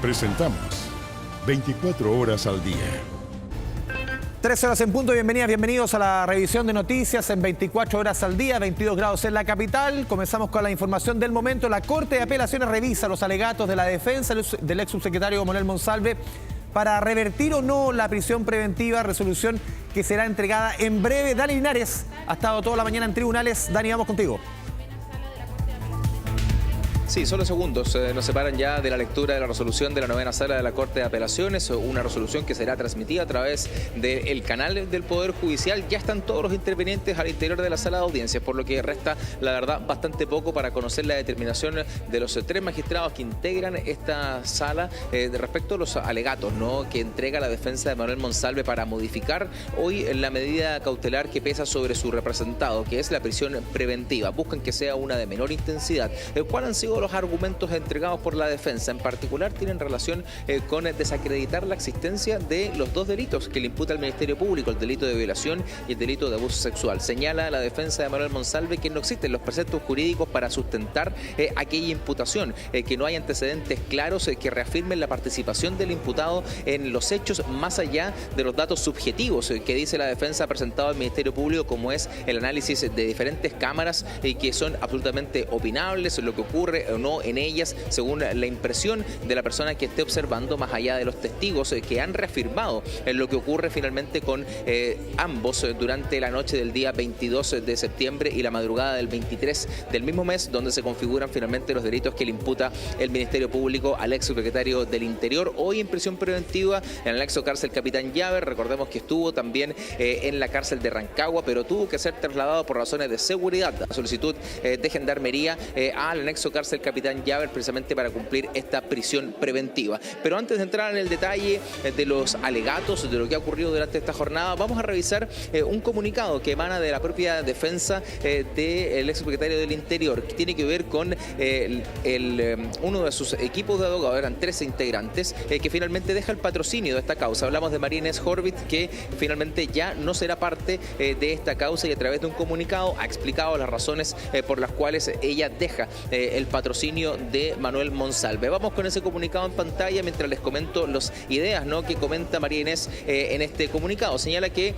Presentamos 24 horas al día. 13 horas en punto, bienvenidos a la revisión de noticias en 24 horas al día, 22 grados en la capital. Comenzamos con la información del momento. La Corte de Apelaciones revisa los alegatos de la defensa del ex subsecretario Manuel Monsalve para revertir o no la prisión preventiva, resolución que será entregada en breve. Dani Linares ha estado toda la mañana en tribunales. Dani, vamos contigo. Sí, solo segundos nos separan ya de la lectura de la resolución de la novena sala de la Corte de Apelaciones, una resolución que será transmitida a través del canal del Poder Judicial. Ya están todos los intervinientes al interior de la sala de audiencias, por lo que resta, la verdad, bastante poco para conocer la determinación de los tres magistrados que integran esta sala respecto a los alegatos, ¿no?, que entrega la defensa de Manuel Monsalve para modificar hoy la medida cautelar que pesa sobre su representado, que es la prisión preventiva. Buscan que sea una de menor intensidad. ¿Cuáles han sido los argumentos entregados por la defensa? En particular tienen relación con desacreditar la existencia de los dos delitos que le imputa al Ministerio Público, el delito de violación y el delito de abuso sexual. Señala la defensa de Manuel Monsalve que no existen los preceptos jurídicos para sustentar aquella imputación, que no hay antecedentes claros que reafirmen la participación del imputado en los hechos más allá de los datos subjetivos que dice la defensa presentado al Ministerio Público, como es el análisis de diferentes cámaras que son absolutamente opinables, lo que ocurre o no en ellas según la impresión de la persona que esté observando, más allá de los testigos que han reafirmado lo que ocurre finalmente con ambos durante la noche del día 22 de septiembre y la madrugada del 23 del mismo mes, donde se configuran finalmente los delitos que le imputa el Ministerio Público al ex subsecretario del Interior, hoy en prisión preventiva en el anexo cárcel Capitán Llaver. Recordemos que estuvo también en la cárcel de Rancagua, pero tuvo que ser trasladado por razones de seguridad a solicitud de gendarmería al anexo cárcel Capitán Llaver, precisamente para cumplir esta prisión preventiva. Pero antes de entrar en el detalle de los alegatos, de lo que ha ocurrido durante esta jornada, vamos a revisar un comunicado que emana de la propia defensa del ex secretario del Interior, que tiene que ver con uno de sus equipos de abogados. Eran 13 integrantes, que finalmente deja el patrocinio de esta causa. Hablamos de María Inés Horvitz, que finalmente ya no será parte de esta causa, y a través de un comunicado ha explicado las razones por las cuales ella deja el patrocinio de Manuel Monsalve. Vamos con ese comunicado en pantalla mientras les comento las ideas, ¿no?, que comenta María Inés en este comunicado. Señala que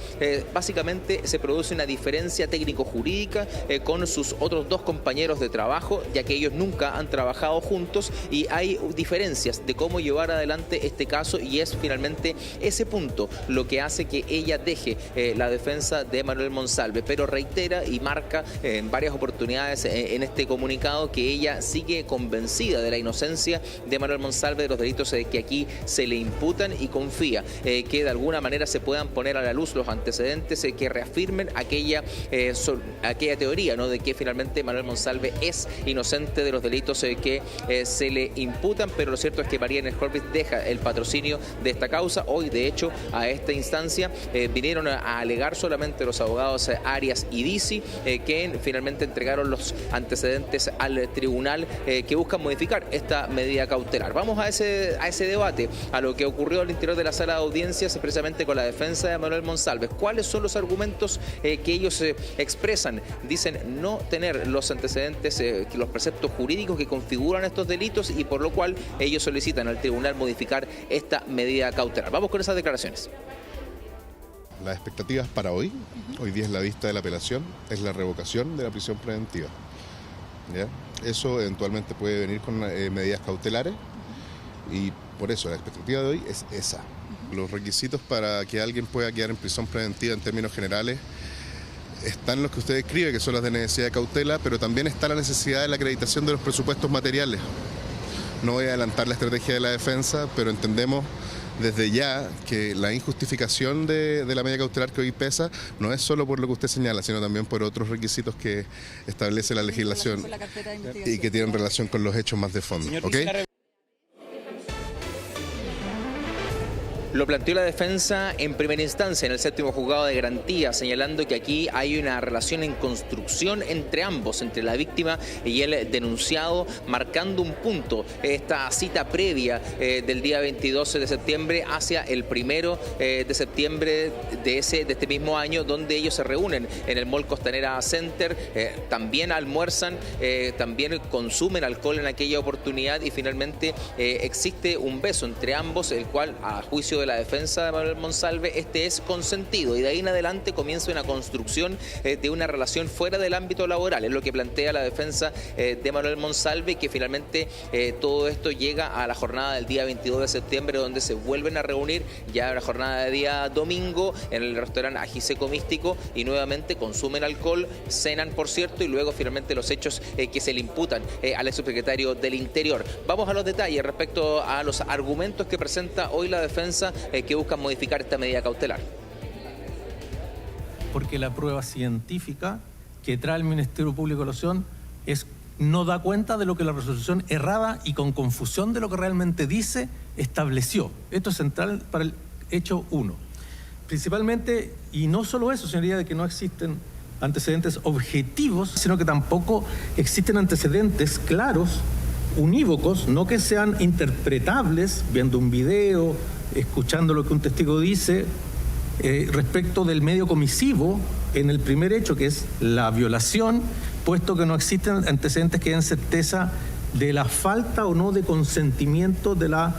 básicamente se produce una diferencia técnico-jurídica con sus otros dos compañeros de trabajo, ya que ellos nunca han trabajado juntos y hay diferencias de cómo llevar adelante este caso, y es finalmente ese punto lo que hace que ella deje la defensa de Manuel Monsalve, pero reitera y marca en varias oportunidades en este comunicado que ella sigue convencida de la inocencia de Manuel Monsalve de los delitos que aquí se le imputan, y confía que de alguna manera se puedan poner a la luz los antecedentes que reafirmen aquella teoría, ¿no?, de que finalmente Manuel Monsalve es inocente de los delitos que se le imputan. Pero lo cierto es que María Inés Horvitz deja el patrocinio de esta causa. Hoy, de hecho, a esta instancia vinieron a alegar solamente los abogados Arias y Dizzi, que finalmente entregaron los antecedentes al tribunal, que buscan modificar esta medida cautelar. Vamos a ese debate, a lo que ocurrió al interior de la sala de audiencias, precisamente con la defensa de Manuel Monsalve. ¿Cuáles son los argumentos que ellos expresan? Dicen no tener los antecedentes, los preceptos jurídicos que configuran estos delitos, y por lo cual ellos solicitan al tribunal modificar esta medida cautelar. Vamos con esas declaraciones. Las expectativas para hoy día es la vista de la apelación, es la revocación de la prisión preventiva. ¿Ya? Eso eventualmente puede venir con medidas cautelares, y por eso la expectativa de hoy es esa. Los requisitos para que alguien pueda quedar en prisión preventiva en términos generales están los que usted describe, que son las de necesidad de cautela, pero también está la necesidad de la acreditación de los presupuestos materiales. No voy a adelantar la estrategia de la defensa, pero entendemos desde ya que la injustificación de la medida cautelar que hoy pesa no es solo por lo que usted señala, sino también por otros requisitos que establece la legislación y que tienen relación con los hechos más de fondo. ¿Okay? Lo planteó la defensa en primera instancia en el séptimo juzgado de garantía, señalando que aquí hay una relación en construcción entre ambos, entre la víctima y el denunciado, marcando un punto, esta cita previa del día 22 de septiembre hacia el 1 de septiembre de este mismo año, donde ellos se reúnen en el Mall Costanera Center, también almuerzan, también consumen alcohol en aquella oportunidad y finalmente existe un beso entre ambos, el cual a juicio de la defensa de Manuel Monsalve este es consentido, y de ahí en adelante comienza una construcción de una relación fuera del ámbito laboral. Es lo que plantea la defensa de Manuel Monsalve, que finalmente todo esto llega a la jornada del día 22 de septiembre, donde se vuelven a reunir ya en la jornada de día domingo en el restaurante Ajiseco Místico y nuevamente consumen alcohol, cenan por cierto, y luego finalmente los hechos que se le imputan al exsecretario del Interior. Vamos a los detalles respecto a los argumentos que presenta hoy la defensa que buscan modificar esta medida cautelar. Porque la prueba científica que trae el Ministerio Público de Evaluación no da cuenta de lo que la resolución errada y con confusión de lo que realmente dice estableció. Esto es central para el hecho 1. Principalmente, y no solo eso, señoría, de que no existen antecedentes objetivos, sino que tampoco existen antecedentes claros, unívocos, no que sean interpretables viendo un video, escuchando lo que un testigo dice, respecto del medio comisivo en el primer hecho, que es la violación, puesto que no existen antecedentes que den certeza de la falta o no de consentimiento de la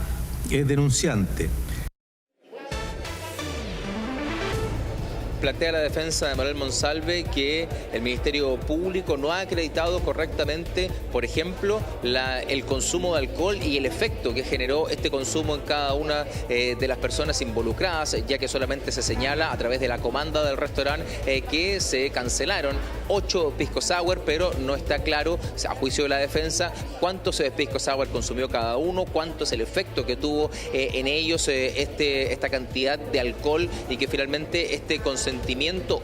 denunciante. Plantea la defensa de Manuel Monsalve que el Ministerio Público no ha acreditado correctamente, por ejemplo, el consumo de alcohol y el efecto que generó este consumo en cada una de las personas involucradas, ya que solamente se señala a través de la comanda del restaurante que se cancelaron 8 pisco sour, pero no está claro, a juicio de la defensa, cuántos pisco sour consumió cada uno, cuánto es el efecto que tuvo en ellos esta cantidad de alcohol, y que finalmente este consentimiento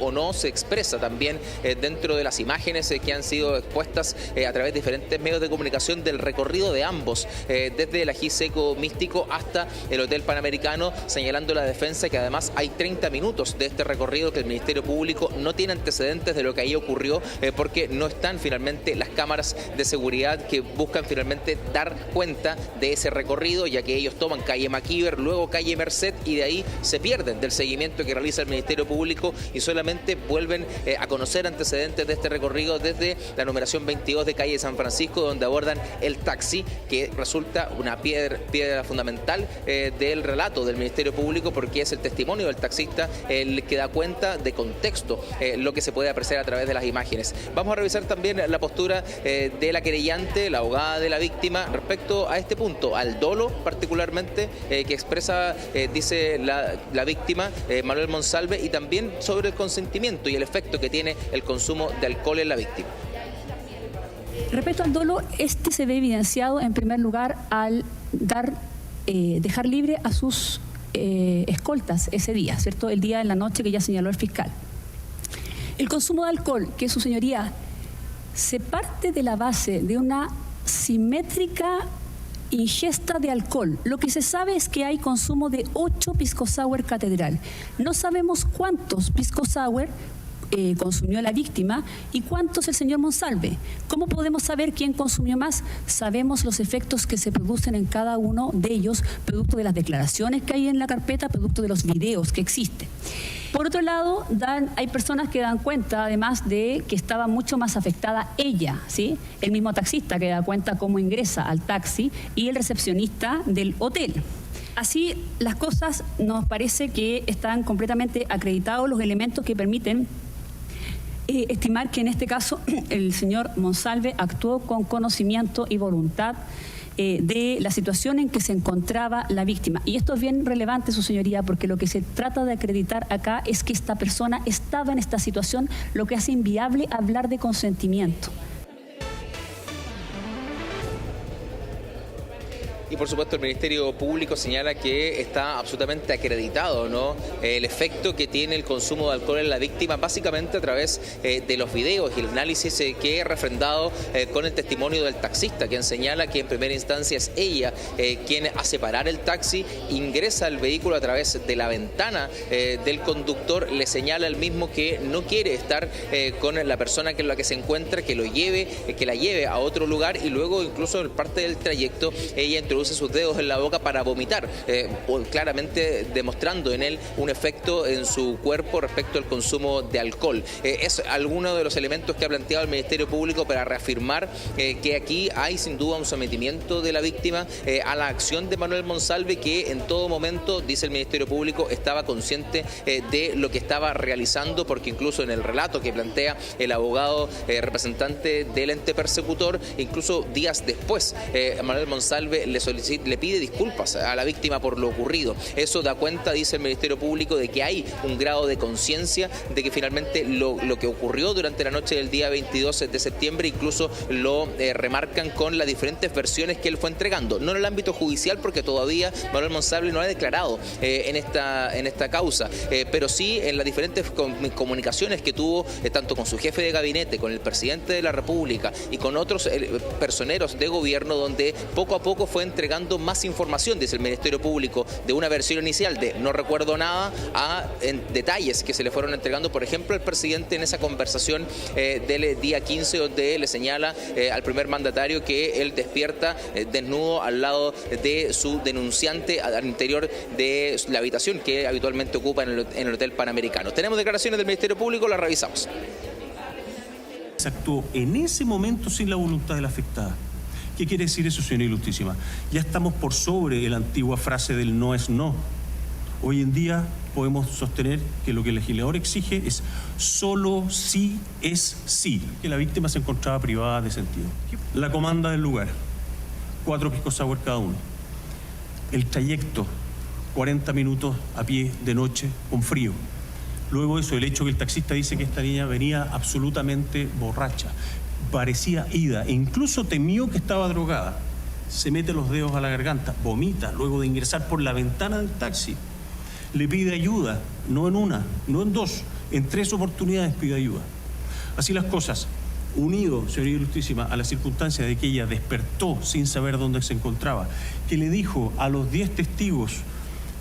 o no se expresa también dentro de las imágenes que han sido expuestas a través de diferentes medios de comunicación del recorrido de ambos, desde el Ajiseco Místico hasta el Hotel Panamericano, señalando la defensa que además hay 30 minutos de este recorrido que el Ministerio Público no tiene antecedentes de lo que ahí ocurrió, porque no están finalmente las cámaras de seguridad que buscan finalmente dar cuenta de ese recorrido, ya que ellos toman calle Maquiver, luego calle Merced, y de ahí se pierden del seguimiento que realiza el Ministerio Público y solamente vuelven a conocer antecedentes de este recorrido desde la numeración 22 de calle San Francisco, donde abordan el taxi, que resulta una piedra fundamental del relato del Ministerio Público, porque es el testimonio del taxista el que da cuenta de contexto, lo que se puede apreciar a través de las imágenes. Vamos a revisar también la postura de la querellante, la abogada de la víctima, respecto a este punto, al dolo particularmente, que expresa, dice la víctima, Manuel Monsalve, y también sobre el consentimiento y el efecto que tiene el consumo de alcohol en la víctima. Respecto al dolo, este se ve evidenciado en primer lugar al dejar libre a sus escoltas ese día, ¿cierto? El día en la noche que ya señaló el fiscal. El consumo de alcohol, que su señoría se parte de la base de una simétrica ingesta de alcohol. Lo que se sabe es que hay consumo de 8 pisco sour catedral. No sabemos cuántos pisco sour consumió la víctima y cuántos el señor Monsalve. ¿Cómo podemos saber quién consumió más? Sabemos los efectos que se producen en cada uno de ellos, producto de las declaraciones que hay en la carpeta, producto de los videos que existen. Por otro lado, hay personas que dan cuenta, además, de que estaba mucho más afectada ella, ¿sí? El mismo taxista que da cuenta cómo ingresa al taxi y el recepcionista del hotel. Así, las cosas nos parece que están completamente acreditados los elementos que permiten estimar que en este caso el señor Monsalve actuó con conocimiento y voluntad de la situación en que se encontraba la víctima. Y esto es bien relevante, su señoría, porque lo que se trata de acreditar acá es que esta persona estaba en esta situación, lo que hace inviable hablar de consentimiento. Y por supuesto el Ministerio Público señala que está absolutamente acreditado, ¿no?, el efecto que tiene el consumo de alcohol en la víctima, básicamente a través de los videos y el análisis que he refrendado con el testimonio del taxista, quien señala que en primera instancia es ella quien hace parar el taxi, ingresa al vehículo a través de la ventana del conductor, le señala al mismo que no quiere estar con la persona con la que se encuentra, que la lleve a otro lugar, y luego incluso en parte del trayecto ella introduce sus dedos en la boca para vomitar, claramente demostrando en él un efecto en su cuerpo respecto al consumo de alcohol. Es alguno de los elementos que ha planteado el Ministerio Público para reafirmar que aquí hay sin duda un sometimiento de la víctima a la acción de Manuel Monsalve, que en todo momento, dice el Ministerio Público, estaba consciente de lo que estaba realizando, porque incluso en el relato que plantea el abogado representante del ente persecutor, incluso días después, Manuel Monsalve le pide disculpas a la víctima por lo ocurrido. Eso da cuenta, dice el Ministerio Público, de que hay un grado de conciencia de que finalmente lo que ocurrió durante la noche del día 22 de septiembre, incluso lo remarcan con las diferentes versiones que él fue entregando. No en el ámbito judicial, porque todavía Manuel Monsalve no ha declarado en esta causa, pero sí en las diferentes comunicaciones que tuvo tanto con su jefe de gabinete, con el presidente de la República y con otros personeros de gobierno, donde poco a poco fue entregando más información, dice el Ministerio Público, de una versión inicial de no recuerdo nada a detalles que se le fueron entregando, por ejemplo, el presidente en esa conversación del día 15, donde le señala al primer mandatario que él despierta desnudo al lado de su denunciante al interior de la habitación que habitualmente ocupa en el Hotel Panamericano. Tenemos declaraciones del Ministerio Público, las revisamos. Se actuó en ese momento sin la voluntad de la afectada. ¿Qué quiere decir eso, señora Ilustrísima? Ya estamos por sobre la antigua frase del no es no. Hoy en día podemos sostener que lo que el legislador exige es solo sí es sí, que la víctima se encontraba privada de sentido. La comanda del lugar, 4 pisco sour cada uno. El trayecto, 40 minutos a pie de noche con frío. Luego de eso, el hecho que el taxista dice que esta niña venía absolutamente borracha, parecía ida, e incluso temió que estaba drogada. Se mete los dedos a la garganta, vomita luego de ingresar por la ventana del taxi. Le pide ayuda, no en una, no en dos, en 3 oportunidades pide ayuda. Así las cosas, unido, señoría Ilustrísima, a la circunstancia de que ella despertó sin saber dónde se encontraba, que le dijo a los 10 testigos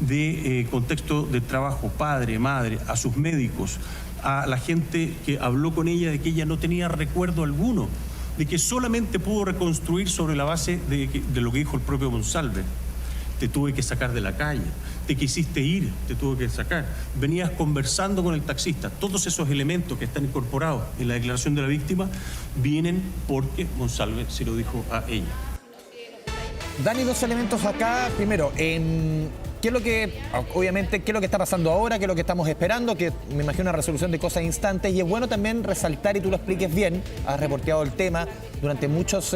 de contexto de trabajo, padre, madre, a sus médicos, a la gente que habló con ella, de que ella no tenía recuerdo alguno, de que solamente pudo reconstruir sobre la base de lo que dijo el propio Monsalve. Te tuve que sacar de la calle, te quisiste ir, te tuve que sacar, venías conversando con el taxista. Todos esos elementos que están incorporados en la declaración de la víctima vienen porque Monsalve se lo dijo a ella. Dani, 2 elementos acá. Primero, ¿qué es lo que, obviamente, qué es lo que está pasando ahora? ¿Qué es lo que estamos esperando? Que me imagino una resolución de cosas instantes. Y es bueno también resaltar, y tú lo expliques bien, has reporteado el tema durante muchas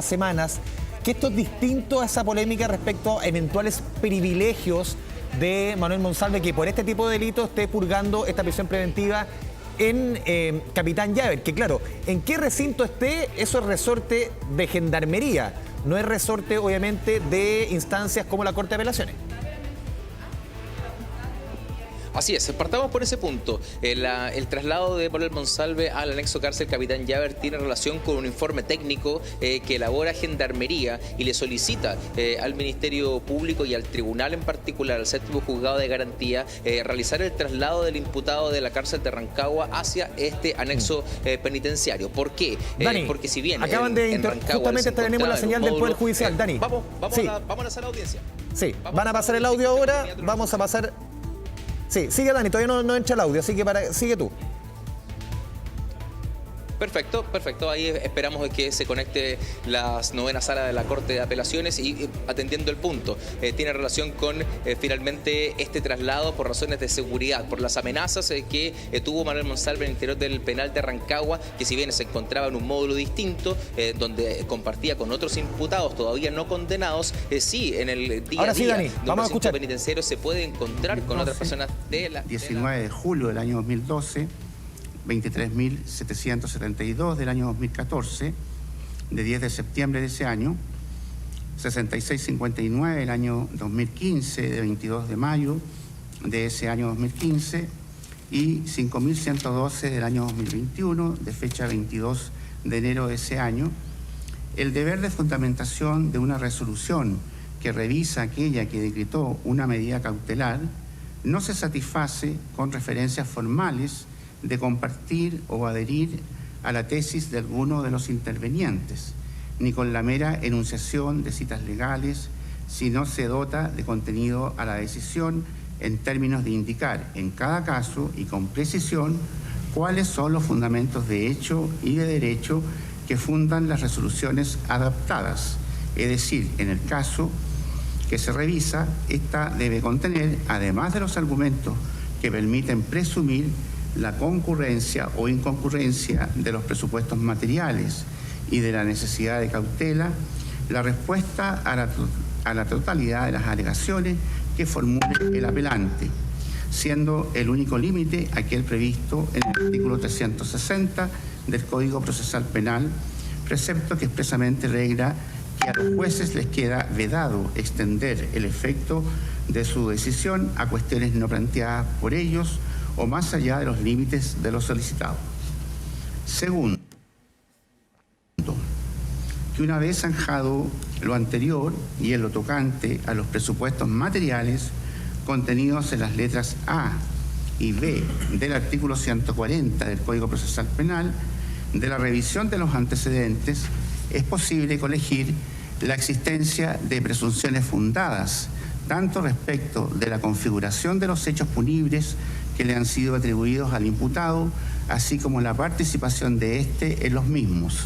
semanas, que esto es distinto a esa polémica respecto a eventuales privilegios de Manuel Monsalve, que por este tipo de delitos esté purgando esta prisión preventiva en Capitán Llaver, que claro, en qué recinto esté, eso es resorte de Gendarmería, no es resorte obviamente de instancias como la Corte de Apelaciones. Así es, partamos por ese punto. El traslado de Manuel Monsalve al anexo cárcel Capitán Llaver tiene relación con un informe técnico que elabora Gendarmería y le solicita al Ministerio Público y al Tribunal en particular, al 7º Juzgado de Garantía, realizar el traslado del imputado de la cárcel de Rancagua hacia este anexo penitenciario. ¿Por qué? Dani, porque si bien acaban de justamente tenemos la señal del Poder Judicial. Dani, vamos sí. a lanzar la audiencia. Sí, van a pasar el audio ahora, vamos a pasar... Sí, sigue Dani, todavía no entra el audio, así que sigue tú. Perfecto. Ahí esperamos que se conecte la 9ª Sala de la Corte de Apelaciones y atendiendo el punto. Tiene relación con finalmente este traslado por razones de seguridad, por las amenazas que tuvo Manuel Monsalve en el interior del penal de Rancagua, que si bien se encontraba en un módulo distinto, donde compartía con otros imputados todavía no condenados, sí, en el día ahora a sí, día Dani, de un recinto penitenciario se puede encontrar con otras personas de la... 19 de julio del año 2012, 23.772 del año 2014, de 10 de septiembre de ese año, 6659 del año 2015, de 22 de mayo de ese año 2015, y 5112 del año 2021, de fecha 22 de enero de ese año, el deber de fundamentación de una resolución que revisa aquella que decretó una medida cautelar no se satisface con referencias formales de compartir o adherir a la tesis de alguno de los intervenientes, ni con la mera enunciación de citas legales, si no se dota de contenido a la decisión en términos de indicar en cada caso y con precisión cuáles son los fundamentos de hecho y de derecho que fundan las resoluciones adaptadas. Es decir, en el caso que se revisa, esta debe contener, además de los argumentos que permiten presumir la concurrencia o inconcurrencia de los presupuestos materiales y de la necesidad de cautela, la respuesta a la totalidad de las alegaciones que formule el apelante, siendo el único límite aquel previsto en el artículo 360 del Código Procesal Penal, precepto que expresamente regla que a los jueces les queda vedado extender el efecto de su decisión a cuestiones no planteadas por ellos o más allá de los límites de lo solicitado. Segundo, que una vez zanjado lo anterior y en lo tocante a los presupuestos materiales contenidos en las letras A y B del artículo 140 del Código Procesal Penal, de la revisión de los antecedentes, es posible colegir la existencia de presunciones fundadas, tanto respecto de la configuración de los hechos punibles que le han sido atribuidos al imputado, así como la participación de éste en los mismos,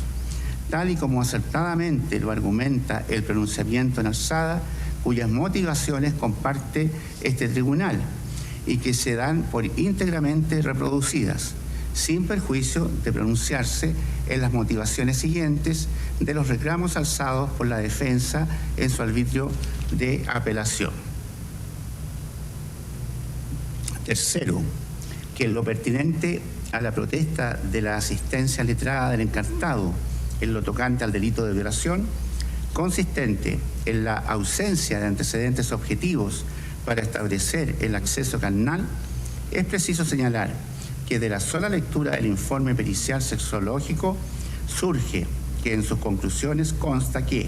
tal y como acertadamente lo argumenta el pronunciamiento en alzada, cuyas motivaciones comparte este tribunal y que se dan por íntegramente reproducidas, sin perjuicio de pronunciarse en las motivaciones siguientes de los reclamos alzados por la defensa en su arbitrio de apelación. Tercero, que en lo pertinente a la protesta de la asistencia letrada del encartado en lo tocante al delito de violación, consistente en la ausencia de antecedentes objetivos para establecer el acceso carnal, es preciso señalar que de la sola lectura del informe pericial sexológico surge que en sus conclusiones consta que,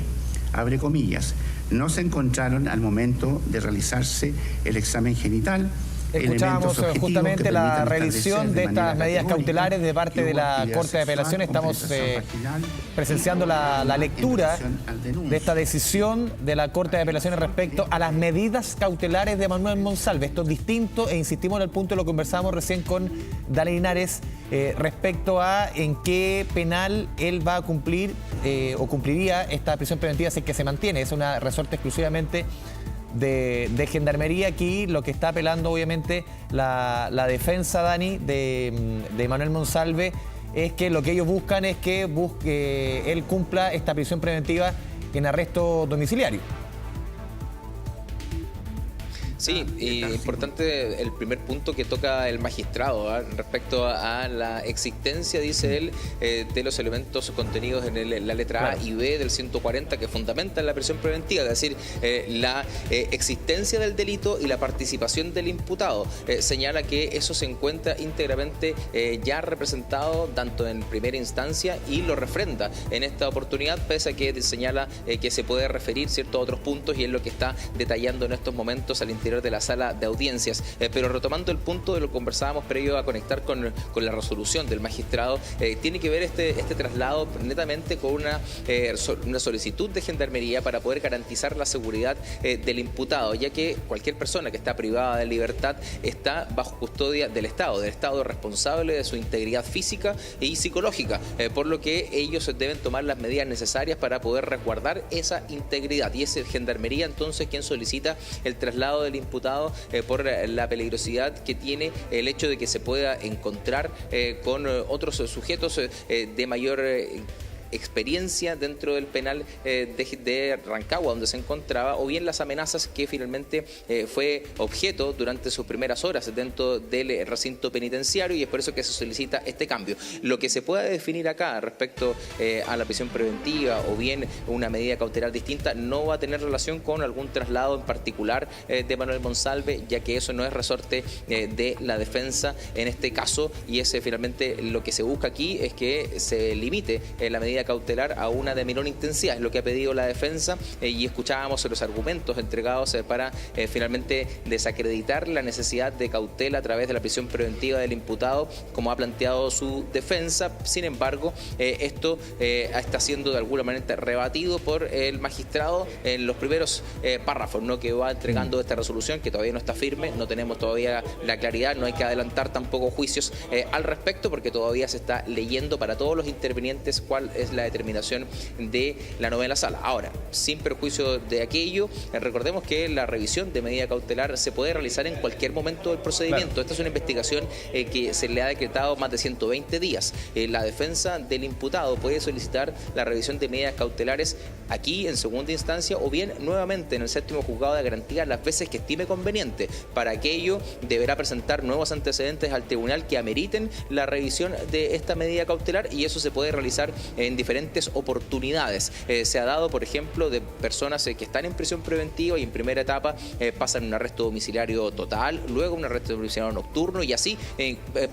abre comillas, no se encontraron al momento de realizarse el examen genital. Escuchábamos justamente la revisión de estas medidas cautelares de parte de la Corte de Apelación. Estamos presenciando la lectura de esta decisión de la Corte de Apelaciones respecto a las medidas cautelares de Manuel Monsalve. Esto es distinto e insistimos en el punto, lo conversábamos recién con Dani Linares, respecto a en qué penal él va a cumplir o cumpliría esta prisión preventiva si es que se mantiene. Es una resorte exclusivamente de Gendarmería. Aquí lo que está apelando obviamente la defensa, Dani, de Manuel Monsalve, es que lo que ellos buscan es que él cumpla esta prisión preventiva en arresto domiciliario. Sí, y importante el primer punto que toca el magistrado respecto a la existencia, dice él, de los elementos contenidos en la letra A y B del 140 que fundamentan la prisión preventiva, es decir, la existencia del delito y la participación del imputado. Señala que eso se encuentra íntegramente ya representado tanto en primera instancia y lo refrenda en esta oportunidad, pese a que señala que se puede referir ciertos otros puntos y es lo que está detallando en estos momentos al interior de la sala de audiencias. Pero retomando el punto de lo que conversábamos previo a conectar con la resolución del magistrado, tiene que ver este traslado netamente con una solicitud de Gendarmería para poder garantizar la seguridad del imputado, ya que cualquier persona que está privada de libertad está bajo custodia del Estado responsable de su integridad física y psicológica, por lo que ellos deben tomar las medidas necesarias para poder resguardar esa integridad, y es el Gendarmería entonces quien solicita el traslado del imputado por la peligrosidad que tiene el hecho de que se pueda encontrar con otros sujetos de mayor experiencia dentro del penal de Rancagua, donde se encontraba, o bien las amenazas que finalmente fue objeto durante sus primeras horas dentro del recinto penitenciario, y es por eso que se solicita este cambio. Lo que se pueda definir acá respecto a la prisión preventiva o bien una medida cautelar distinta no va a tener relación con algún traslado en particular de Manuel Monsalve, ya que eso no es resorte de la defensa en este caso, y ese finalmente lo que se busca aquí es que se limite la medida cautelar a una de menor intensidad, es lo que ha pedido la defensa, y escuchábamos los argumentos entregados para finalmente desacreditar la necesidad de cautela a través de la prisión preventiva del imputado, como ha planteado su defensa. Sin embargo, esto está siendo de alguna manera rebatido por el magistrado en los primeros párrafos, ¿no?, que va entregando esta resolución, que todavía no está firme, no tenemos todavía la claridad, no hay que adelantar tampoco juicios al respecto, porque todavía se está leyendo para todos los intervinientes cuál es la determinación de la novena sala. Ahora, sin perjuicio de aquello, recordemos que la revisión de medida cautelar se puede realizar en cualquier momento del procedimiento. Claro. Esta es una investigación que se le ha decretado más de 120 días. La defensa del imputado puede solicitar la revisión de medidas cautelares aquí en segunda instancia o bien nuevamente en el séptimo juzgado de garantía las veces que estime conveniente. Para aquello deberá presentar nuevos antecedentes al tribunal que ameriten la revisión de esta medida cautelar, y eso se puede realizar en diferentes oportunidades. Se ha dado, por ejemplo, de personas que están en prisión preventiva y en primera etapa pasan un arresto domiciliario total, luego un arresto domiciliario nocturno, y así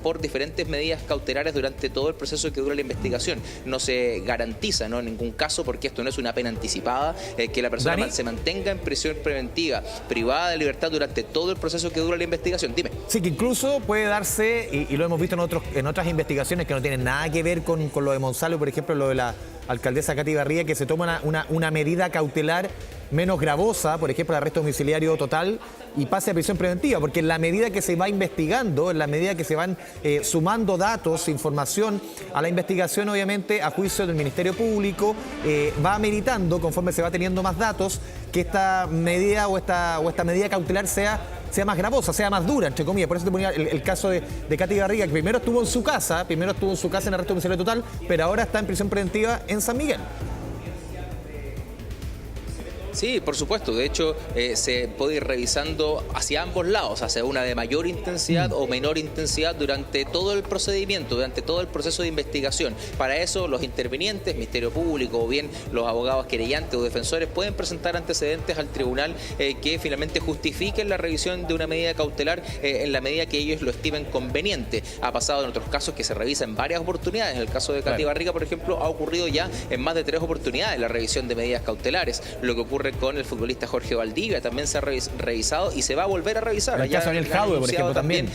por diferentes medidas cautelares durante todo el proceso que dura la investigación. No se garantiza, ¿no?, en ningún caso, porque esto no es una pena anticipada, que la persona se mantenga en prisión preventiva privada de libertad durante todo el proceso que dura la investigación. Dime. Sí, que incluso puede darse, y lo hemos visto en otras investigaciones que no tienen nada que ver con lo de Monsalve, por ejemplo, lo de la alcaldesa Katy Barriga, que se toma una medida cautelar menos gravosa, por ejemplo, el arresto domiciliario total, y pase a prisión preventiva, porque en la medida que se va investigando, en la medida que se van sumando datos, información a la investigación, obviamente, a juicio del Ministerio Público, va ameritando, conforme se va teniendo más datos, que esta medida o esta medida cautelar sea más gravosa, sea más dura, entre comillas. Por eso te ponía el caso de Katy Barriga, que primero estuvo en su casa en arresto domiciliario total, pero ahora está en prisión preventiva en San Miguel. Sí, por supuesto. De hecho, se puede ir revisando hacia ambos lados, hacia una de mayor intensidad o menor intensidad durante todo el procedimiento, durante todo el proceso de investigación. Para eso, los intervinientes, Ministerio Público o bien los abogados querellantes o defensores pueden presentar antecedentes al tribunal que finalmente justifiquen la revisión de una medida cautelar en la medida que ellos lo estimen conveniente. Ha pasado en otros casos que se revisa en varias oportunidades. En el caso de Katy Barriga, por ejemplo, ha ocurrido ya en más de 3 oportunidades la revisión de medidas cautelares. Lo que ocurre con el futbolista Jorge Valdivia también se ha revisado y se va a volver a revisar. En el caso de Daniel Jaude, por ejemplo, también.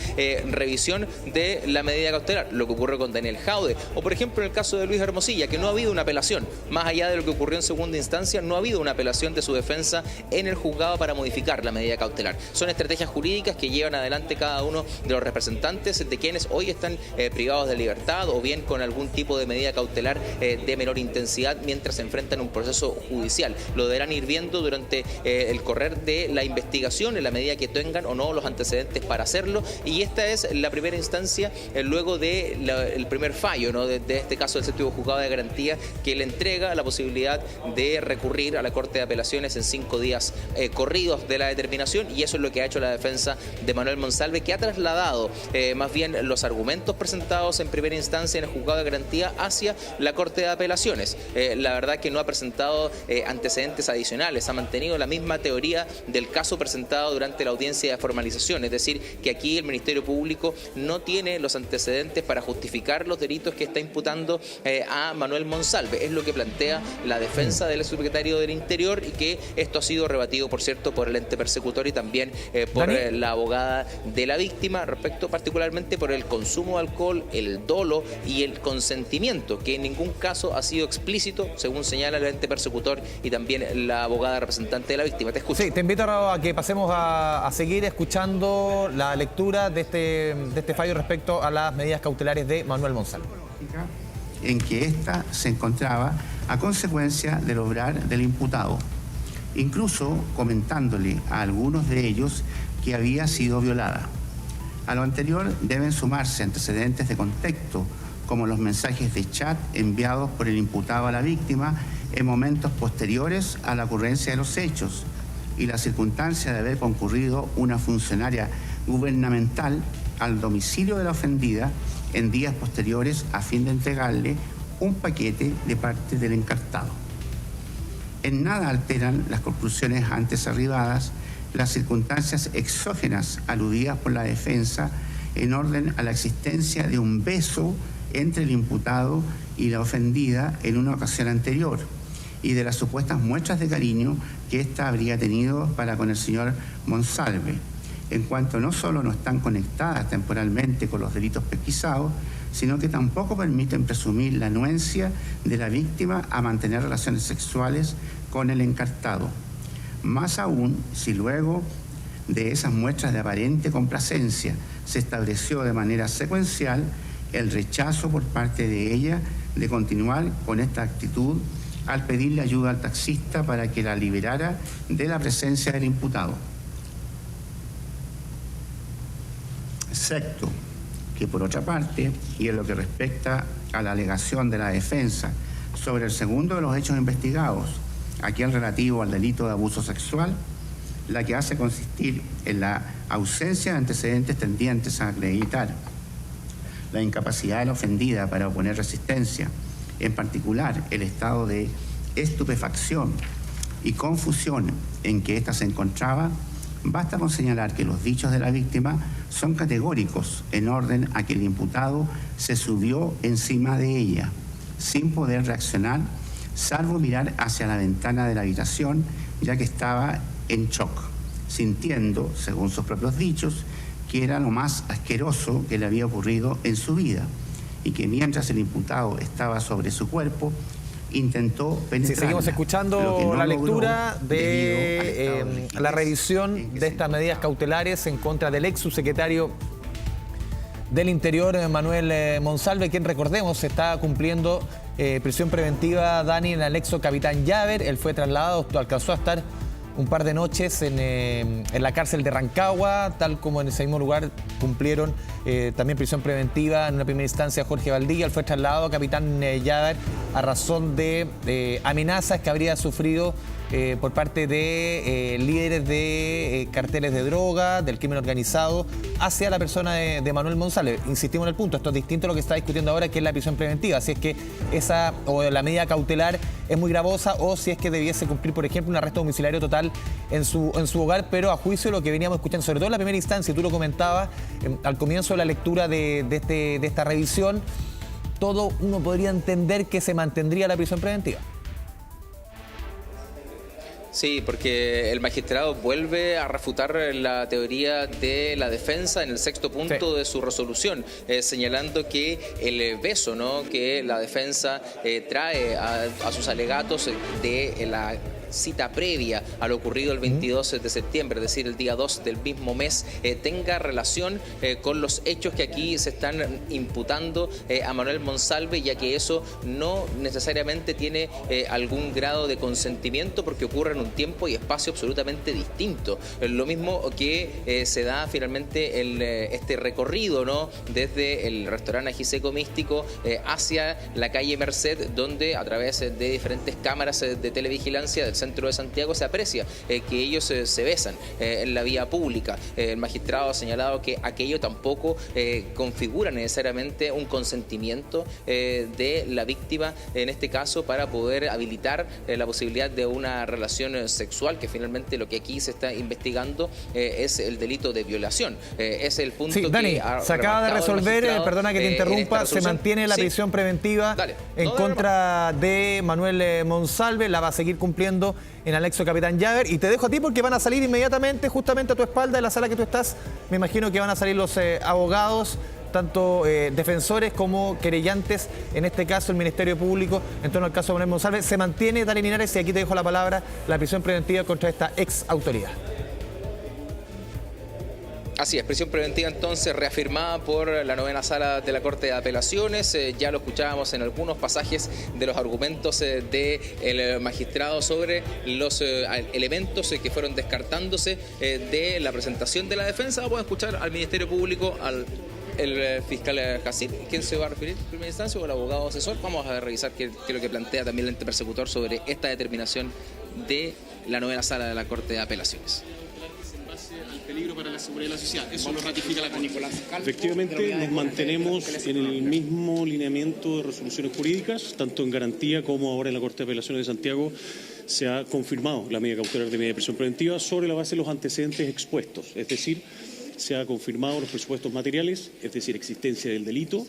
Revisión de la medida cautelar, lo que ocurre con Daniel Jaude. O por ejemplo en el caso de Luis Hermosilla, que no ha habido una apelación. Más allá de lo que ocurrió en segunda instancia, no ha habido una apelación de su defensa en el juzgado para modificar la medida cautelar. Son estrategias jurídicas que llevan adelante cada uno de los representantes de quienes hoy están privados de libertad o bien con algún tipo de medida cautelar de menor intensidad mientras se enfrentan un proceso judicial. Lo deberán ir viendo durante el correr de la investigación en la medida que tengan o no los antecedentes para hacerlo, y esta es la primera instancia luego del primer fallo, ¿no?, de este caso del séptimo juzgado de garantía, que le entrega la posibilidad de recurrir a la Corte de Apelaciones en 5 días corridos de la determinación, y eso es lo que ha hecho la defensa de Manuel Monsalve, que ha trasladado más bien los argumentos presentados en primera instancia en el juzgado de garantía hacia la Corte de Apelaciones. La verdad que no ha presentado antecedentes adicionales, ha mantenido la misma teoría del caso presentado durante la audiencia de formalización, es decir, que aquí el Ministerio Público no tiene los antecedentes para justificar los delitos que está imputando a Manuel Monsalve. Es lo que plantea la defensa del subsecretario del Interior, y que esto ha sido rebatido, por cierto, por el ente persecutor y también por la abogada de la víctima, respecto particularmente por el consumo de alcohol, el dolo y el consentimiento, que en ningún caso ha sido explícito, según señala el ente persecutor y también la abogada representante de la víctima. Te escucho. Sí, te invito a que pasemos a seguir escuchando la lectura de este fallo respecto a las medidas cautelares de Manuel Monsalve. En que ésta se encontraba a consecuencia del obrar del imputado, incluso comentándole a algunos de ellos que había sido violada. A lo anterior deben sumarse antecedentes de contexto como los mensajes de chat enviados por el imputado a la víctima en momentos posteriores a la ocurrencia de los hechos y la circunstancia de haber concurrido una funcionaria gubernamental al domicilio de la ofendida en días posteriores a fin de entregarle un paquete de parte del encartado. En nada alteran las conclusiones antes arribadas las circunstancias exógenas aludidas por la defensa en orden a la existencia de un beso entre el imputado y la ofendida en una ocasión anterior y de las supuestas muestras de cariño que ésta habría tenido para con el señor Monsalve, en cuanto no solo no están conectadas temporalmente con los delitos pesquisados, sino que tampoco permiten presumir la anuencia de la víctima a mantener relaciones sexuales con el encartado. Más aún, si luego de esas muestras de aparente complacencia se estableció de manera secuencial el rechazo por parte de ella de continuar con esta actitud al pedirle ayuda al taxista para que la liberara de la presencia del imputado. Sexto, que por otra parte, y en lo que respecta a la alegación de la defensa sobre el segundo de los hechos investigados, aquel relativo al delito de abuso sexual, la que hace consistir en la ausencia de antecedentes tendientes a acreditar la incapacidad de la ofendida para oponer resistencia, en particular el estado de estupefacción y confusión en que ésta se encontraba, basta con señalar que los dichos de la víctima son categóricos en orden a que el imputado se subió encima de ella, sin poder reaccionar, salvo mirar hacia la ventana de la habitación, ya que estaba en shock, sintiendo, según sus propios dichos, que era lo más asqueroso que le había ocurrido en su vida y que mientras el imputado estaba sobre su cuerpo, intentó penetrarla. Si seguimos escuchando la lectura de la revisión de estas medidas cautelares en contra del ex subsecretario del Interior, Manuel Monsalve, quien, recordemos, está cumpliendo prisión preventiva, Dani, en el anexo Capitán Llaver. Él fue trasladado, alcanzó a estar un par de noches en la cárcel de Rancagua, tal como en ese mismo lugar cumplieron también prisión preventiva en una primera instancia Jorge Valdivia. Él fue trasladado a Capitán Llaver a razón de amenazas que habría sufrido por parte de líderes de carteles de droga, del crimen organizado, hacia la persona de Manuel Monsalve. Insistimos en el punto, esto es distinto a lo que está discutiendo ahora, que es la prisión preventiva, si es que esa o la medida cautelar es muy gravosa o si es que debiese cumplir, por ejemplo, un arresto domiciliario total en su hogar, pero a juicio de lo que veníamos escuchando, sobre todo en la primera instancia, tú lo comentabas al comienzo de la lectura de esta revisión, todo uno podría entender que se mantendría la prisión preventiva. Sí, porque el magistrado vuelve a refutar la teoría de la defensa en el sexto punto de su resolución, señalando que el beso, ¿no?, que la defensa trae a sus alegatos de la cita previa a lo ocurrido el 22 de septiembre, es decir, el día 2 del mismo mes, tenga relación con los hechos que aquí se están imputando a Manuel Monsalve, ya que eso no necesariamente tiene algún grado de consentimiento porque ocurre en un tiempo y espacio absolutamente distinto. Lo mismo que se da finalmente este recorrido, ¿no?, desde el restaurante Ajiseco Místico hacia la calle Merced, donde a través de diferentes cámaras de televigilancia del centro de Santiago se aprecia que ellos se besan en la vía pública. El magistrado ha señalado que aquello tampoco configura necesariamente un consentimiento de la víctima, en este caso, para poder habilitar la posibilidad de una relación sexual, que finalmente lo que aquí se está investigando es el delito de violación. Es el punto que Dani, se acaba de resolver, perdona que te interrumpa, se mantiene la prisión preventiva en contra de Manuel Monsalve, la va a seguir cumpliendo en anexo Capitán Llaver, y te dejo a ti porque van a salir inmediatamente, justamente a tu espalda, en la sala que tú estás, me imagino que van a salir los abogados, tanto defensores como querellantes, en este caso el Ministerio Público, en torno al caso de Manuel Monsalve. Se mantiene, Dani Linares, y aquí te dejo la palabra, la prisión preventiva contra esta ex autoridad. Así es, prisión preventiva entonces reafirmada por la 9ª Sala de la Corte de Apelaciones. Ya lo escuchábamos en algunos pasajes de los argumentos del magistrado sobre los elementos que fueron descartándose de la presentación de la defensa. Vamos a escuchar al Ministerio Público, al el fiscal Jacir, ¿quién se va a referir en primera instancia, o el abogado asesor? Vamos a revisar qué es lo que plantea también el ente persecutor sobre esta determinación de la novena sala de la Corte de Apelaciones. Al peligro para la seguridad de la sociedad. Eso lo ratifica la Corte. Efectivamente, nos mantenemos en el mismo lineamiento de resoluciones jurídicas, tanto en garantía como ahora en la Corte de Apelaciones de Santiago se ha confirmado la medida cautelar de medida de prisión preventiva sobre la base de los antecedentes expuestos, es decir, se ha confirmado los presupuestos materiales, es decir, existencia del delito,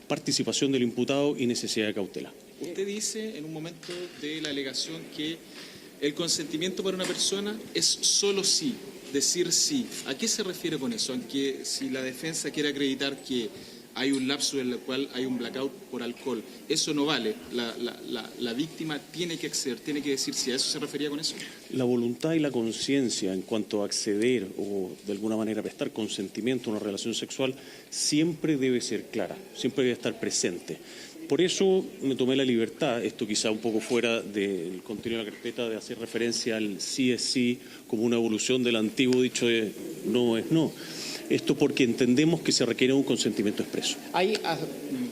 participación del imputado y necesidad de cautela. Usted dice en un momento de la alegación que el consentimiento para una persona es solo sí, decir sí. ¿A qué se refiere con eso? Aunque si la defensa quiere acreditar que hay un lapso en el cual hay un blackout por alcohol, eso no vale. La víctima tiene que acceder, tiene que decir sí. ¿A eso se refería con eso? La voluntad y la conciencia en cuanto a acceder o de alguna manera prestar consentimiento a una relación sexual siempre debe ser clara, siempre debe estar presente. Por eso me tomé la libertad, esto quizá un poco fuera del contenido de la carpeta, de hacer referencia al sí es sí como una evolución del antiguo dicho de no es no. Esto porque entendemos que se requiere un consentimiento expreso.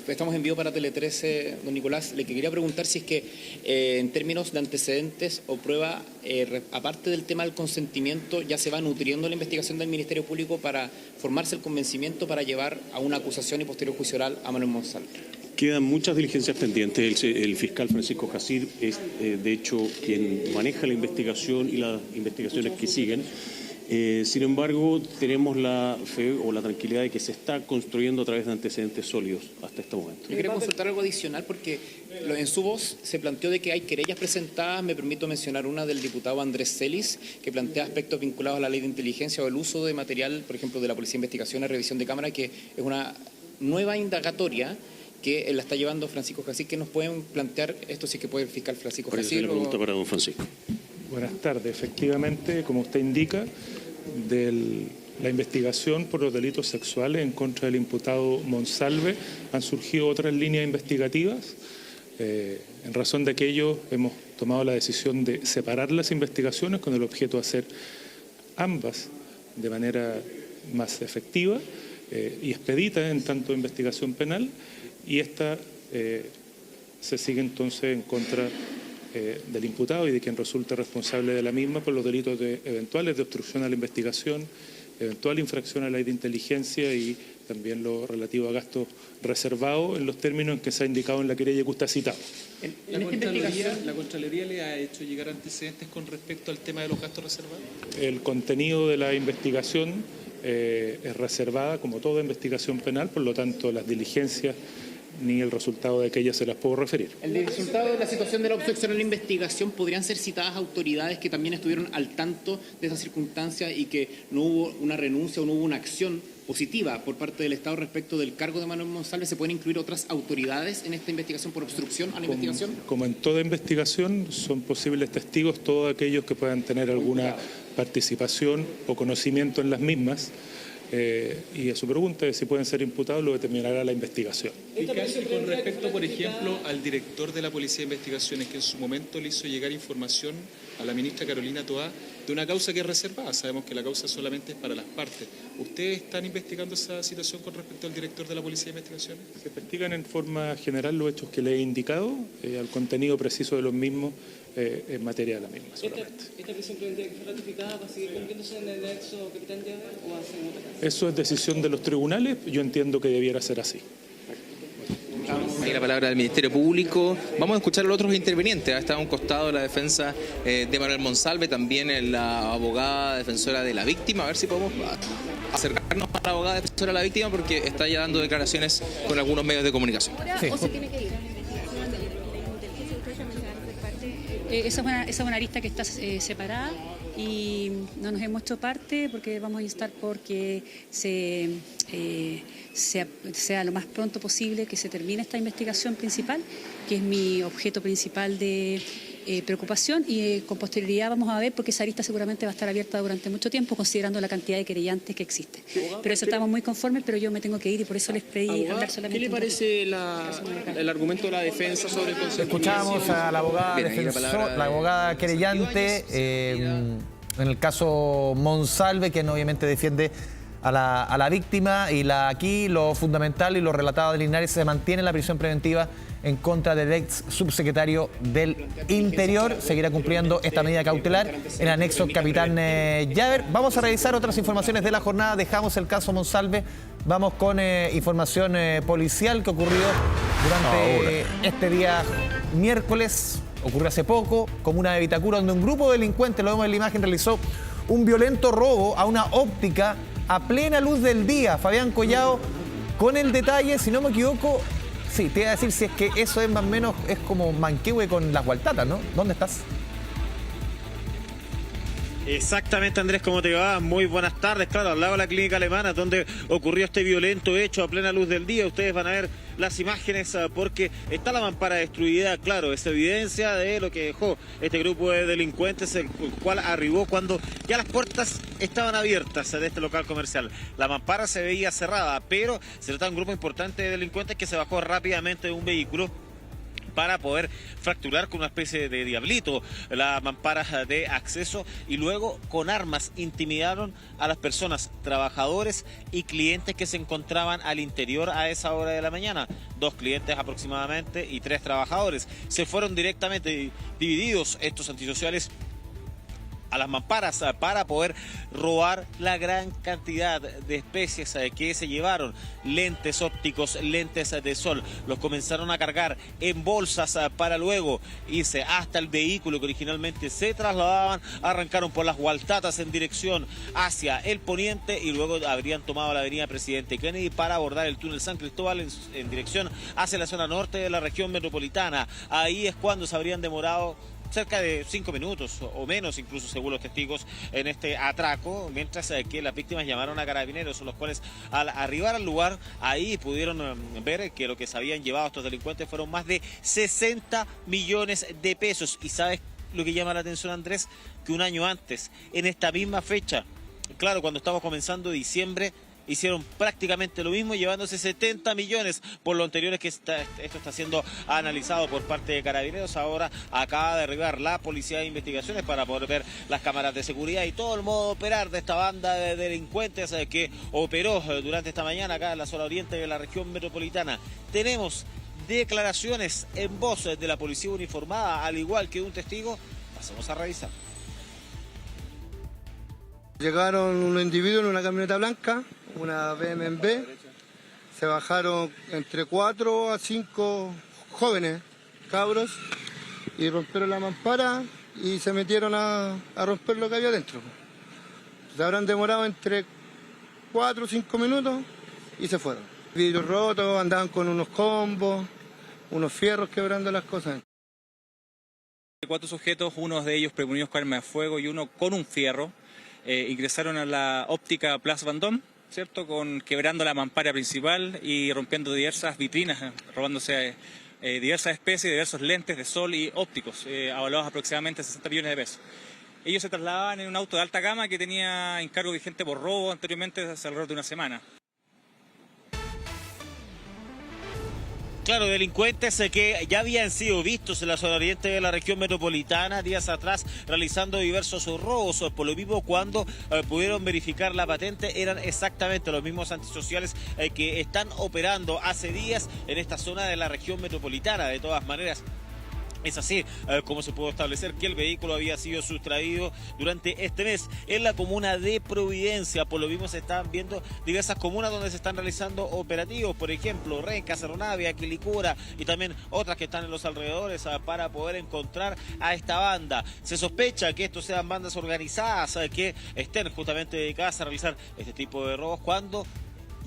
Estamos en vivo para Tele 13, don Nicolás. Le quería preguntar si es que en términos de antecedentes o prueba, aparte del tema del consentimiento, ya se va nutriendo la investigación del Ministerio Público para formarse el convencimiento para llevar a una acusación y posterior juicio oral a Manuel Monsalve. Quedan muchas diligencias pendientes. El fiscal Francisco Jacir es, de hecho, quien maneja la investigación y las investigaciones que siguen. Sin embargo, tenemos la fe o la tranquilidad de que se está construyendo a través de antecedentes sólidos hasta este momento. Yo quería consultar algo adicional porque en su voz se planteó de que hay querellas presentadas. Me permito mencionar una del diputado Andrés Celis, que plantea aspectos vinculados a la ley de inteligencia o el uso de material, por ejemplo, de la Policía de Investigación a revisión de cámara, que es una nueva indagatoria que la está llevando Francisco Jacir. ¿Qué nos pueden plantear esto, si es que puede el fiscal Francisco Jacir? La pregunta para don Francisco. Buenas tardes. Efectivamente, como usted indica, de la investigación por los delitos sexuales en contra del imputado Monsalve han surgido otras líneas investigativas. En razón de aquello hemos tomado la decisión de separar las investigaciones con el objeto de hacer ambas de manera más efectiva y expedita en tanto investigación penal, y esta se sigue entonces en contra del imputado y de quien resulte responsable de la misma por los delitos eventuales de obstrucción a la investigación, eventual infracción a la ley de inteligencia y también lo relativo a gastos reservados en los términos en que se ha indicado en la querella que usted ha citado. ¿La Contraloría le ha hecho llegar antecedentes con respecto al tema de los gastos reservados? El contenido de la investigación es reservada como toda investigación penal, por lo tanto las diligencias ni el resultado de aquellas se las puedo referir. El resultado de la situación de la obstrucción a la investigación, ¿podrían ser citadas autoridades que también estuvieron al tanto de esa circunstancia y que no hubo una renuncia o no hubo una acción positiva por parte del Estado respecto del cargo de Manuel Monsalve? ¿Se pueden incluir otras autoridades en esta investigación por obstrucción a la investigación? Como en toda investigación, son posibles testigos todos aquellos que puedan tener alguna participación o conocimiento en las mismas. Y a su pregunta de si pueden ser imputados lo determinará la investigación. Con respecto, por ejemplo, al director de la Policía de Investigaciones, que en su momento le hizo llegar información a la ministra Carolina Toá de una causa que es reservada. Sabemos que la causa solamente es para las partes. ¿Ustedes están investigando esa situación con respecto al director de la Policía de Investigaciones? Se investigan en forma general los hechos que le he indicado, al contenido preciso de los mismos en materia de la misma solamente. ¿Esta prisión preventiva fue ratificada para seguir cumpliéndose en el nexo Capitán Llave o hacer otra? Eso es decisión de los tribunales, yo entiendo que debiera ser así. Ahí la palabra del Ministerio Público. Vamos a escuchar a los otros intervenientes. Está a un costado de la defensa de Manuel Monsalve, también la abogada defensora de la víctima. A ver si podemos acercarnos a la abogada defensora de la víctima, porque está ya dando declaraciones con algunos medios de comunicación. Sí. ¿O se tiene que ir? Esa es una arista que está separada y no nos hemos hecho parte porque vamos a instar porque sea lo más pronto posible que se termine esta investigación principal, que es mi objeto principal de preocupación, y con posterioridad vamos a ver, porque esa arista seguramente va a estar abierta durante mucho tiempo considerando la cantidad de querellantes que existen. Pero eso estamos muy conformes, pero yo me tengo que ir y por eso les pedí hablar solamente. ¿Qué le parece el argumento de la defensa sobre el consentimiento? Escuchábamos a la abogada defensora, la abogada querellante en el caso Monsalve, quien obviamente defiende a la víctima y aquí lo fundamental y lo relatado de Linares, se mantiene la prisión preventiva en contra del ex subsecretario del Interior. Seguirá cumpliendo esta medida cautelar en el anexo Capitán Llaver. Vamos a revisar otras informaciones de la jornada. Dejamos el caso Monsalve. Vamos con información policial que ocurrió durante este día miércoles. Ocurrió hace poco, comuna de Vitacura, donde un grupo de delincuentes, lo vemos en la imagen, realizó un violento robo a una óptica a plena luz del día. Fabián Collado, con el detalle, si no me equivoco, sí, te iba a decir si es que eso es más o menos, es como Manquehue con las Gualtatas, ¿no? ¿Dónde estás? Exactamente, Andrés, ¿cómo te va? Muy buenas tardes. Claro, al lado de la clínica alemana, donde ocurrió este violento hecho a plena luz del día. Ustedes van a ver las imágenes porque está la mampara destruida. Claro, es evidencia de lo que dejó este grupo de delincuentes, el cual arribó cuando ya las puertas estaban abiertas de este local comercial. La mampara se veía cerrada, pero se trata de un grupo importante de delincuentes que se bajó rápidamente de un vehículo para poder fracturar con una especie de diablito la mampara de acceso y luego con armas intimidaron a las personas, trabajadores y clientes que se encontraban al interior a esa hora de la mañana. 2 clientes aproximadamente y 3 trabajadores. Se fueron directamente divididos estos antisociales a las mamparas para poder robar la gran cantidad de especies que se llevaron. Lentes ópticos, lentes de sol. Los comenzaron a cargar en bolsas para luego irse hasta el vehículo que originalmente se trasladaban. Arrancaron por las Gualtatas en dirección hacia el poniente y luego habrían tomado la avenida Presidente Kennedy para abordar el túnel San Cristóbal en dirección hacia la zona norte de la región metropolitana. Ahí es cuando se habrían demorado cerca de 5 minutos o menos, incluso según los testigos, en este atraco, mientras que las víctimas llamaron a carabineros, los cuales al arribar al lugar, ahí pudieron ver que lo que se habían llevado estos delincuentes fueron más de 60 millones de pesos. Y ¿sabes lo que llama la atención, Andrés? Que un año antes, en esta misma fecha, claro, cuando estamos comenzando diciembre, hicieron prácticamente lo mismo, llevándose 70 millones. Por lo anterior es que esto está siendo analizado por parte de Carabineros. Ahora acaba de arribar la Policía de Investigaciones para poder ver las cámaras de seguridad y todo el modo de operar de esta banda de delincuentes que operó durante esta mañana acá en la zona oriente de la región metropolitana. Tenemos declaraciones en voz de la policía uniformada, al igual que un testigo. Pasemos a revisar. Llegaron unos individuos en una camioneta blanca, una BMW, se bajaron entre 4 a 5 jóvenes, cabros, y rompieron la mampara y se metieron a romper lo que había dentro. Se habrán demorado entre 4 o 5 minutos y se fueron. Vidrios rotos, andaban con unos combos, unos fierros quebrando las cosas. 4 sujetos, uno de ellos prevenidos con arma de fuego y uno con un fierro. Ingresaron a la óptica Place Vendôme, ¿cierto? Quebrando la mampara principal y rompiendo diversas vitrinas, robándose diversas especies, diversos lentes de sol y ópticos, avalados aproximadamente 60 millones de pesos. Ellos se trasladaban en un auto de alta gama que tenía encargo vigente por robo anteriormente hace alrededor de una semana. Claro, delincuentes que ya habían sido vistos en la zona oriente de la región metropolitana días atrás realizando diversos robos. Por lo mismo, cuando pudieron verificar la patente, eran exactamente los mismos antisociales que están operando hace días en esta zona de la región metropolitana. De todas maneras, es así como se pudo establecer que el vehículo había sido sustraído durante este mes en la comuna de Providencia. Por lo mismo se están viendo diversas comunas donde se están realizando operativos, por ejemplo Renca, Cerro Navia, Quilicura y también otras que están en los alrededores para poder encontrar a esta banda. Se sospecha que estos sean bandas organizadas que estén justamente dedicadas a realizar este tipo de robos cuando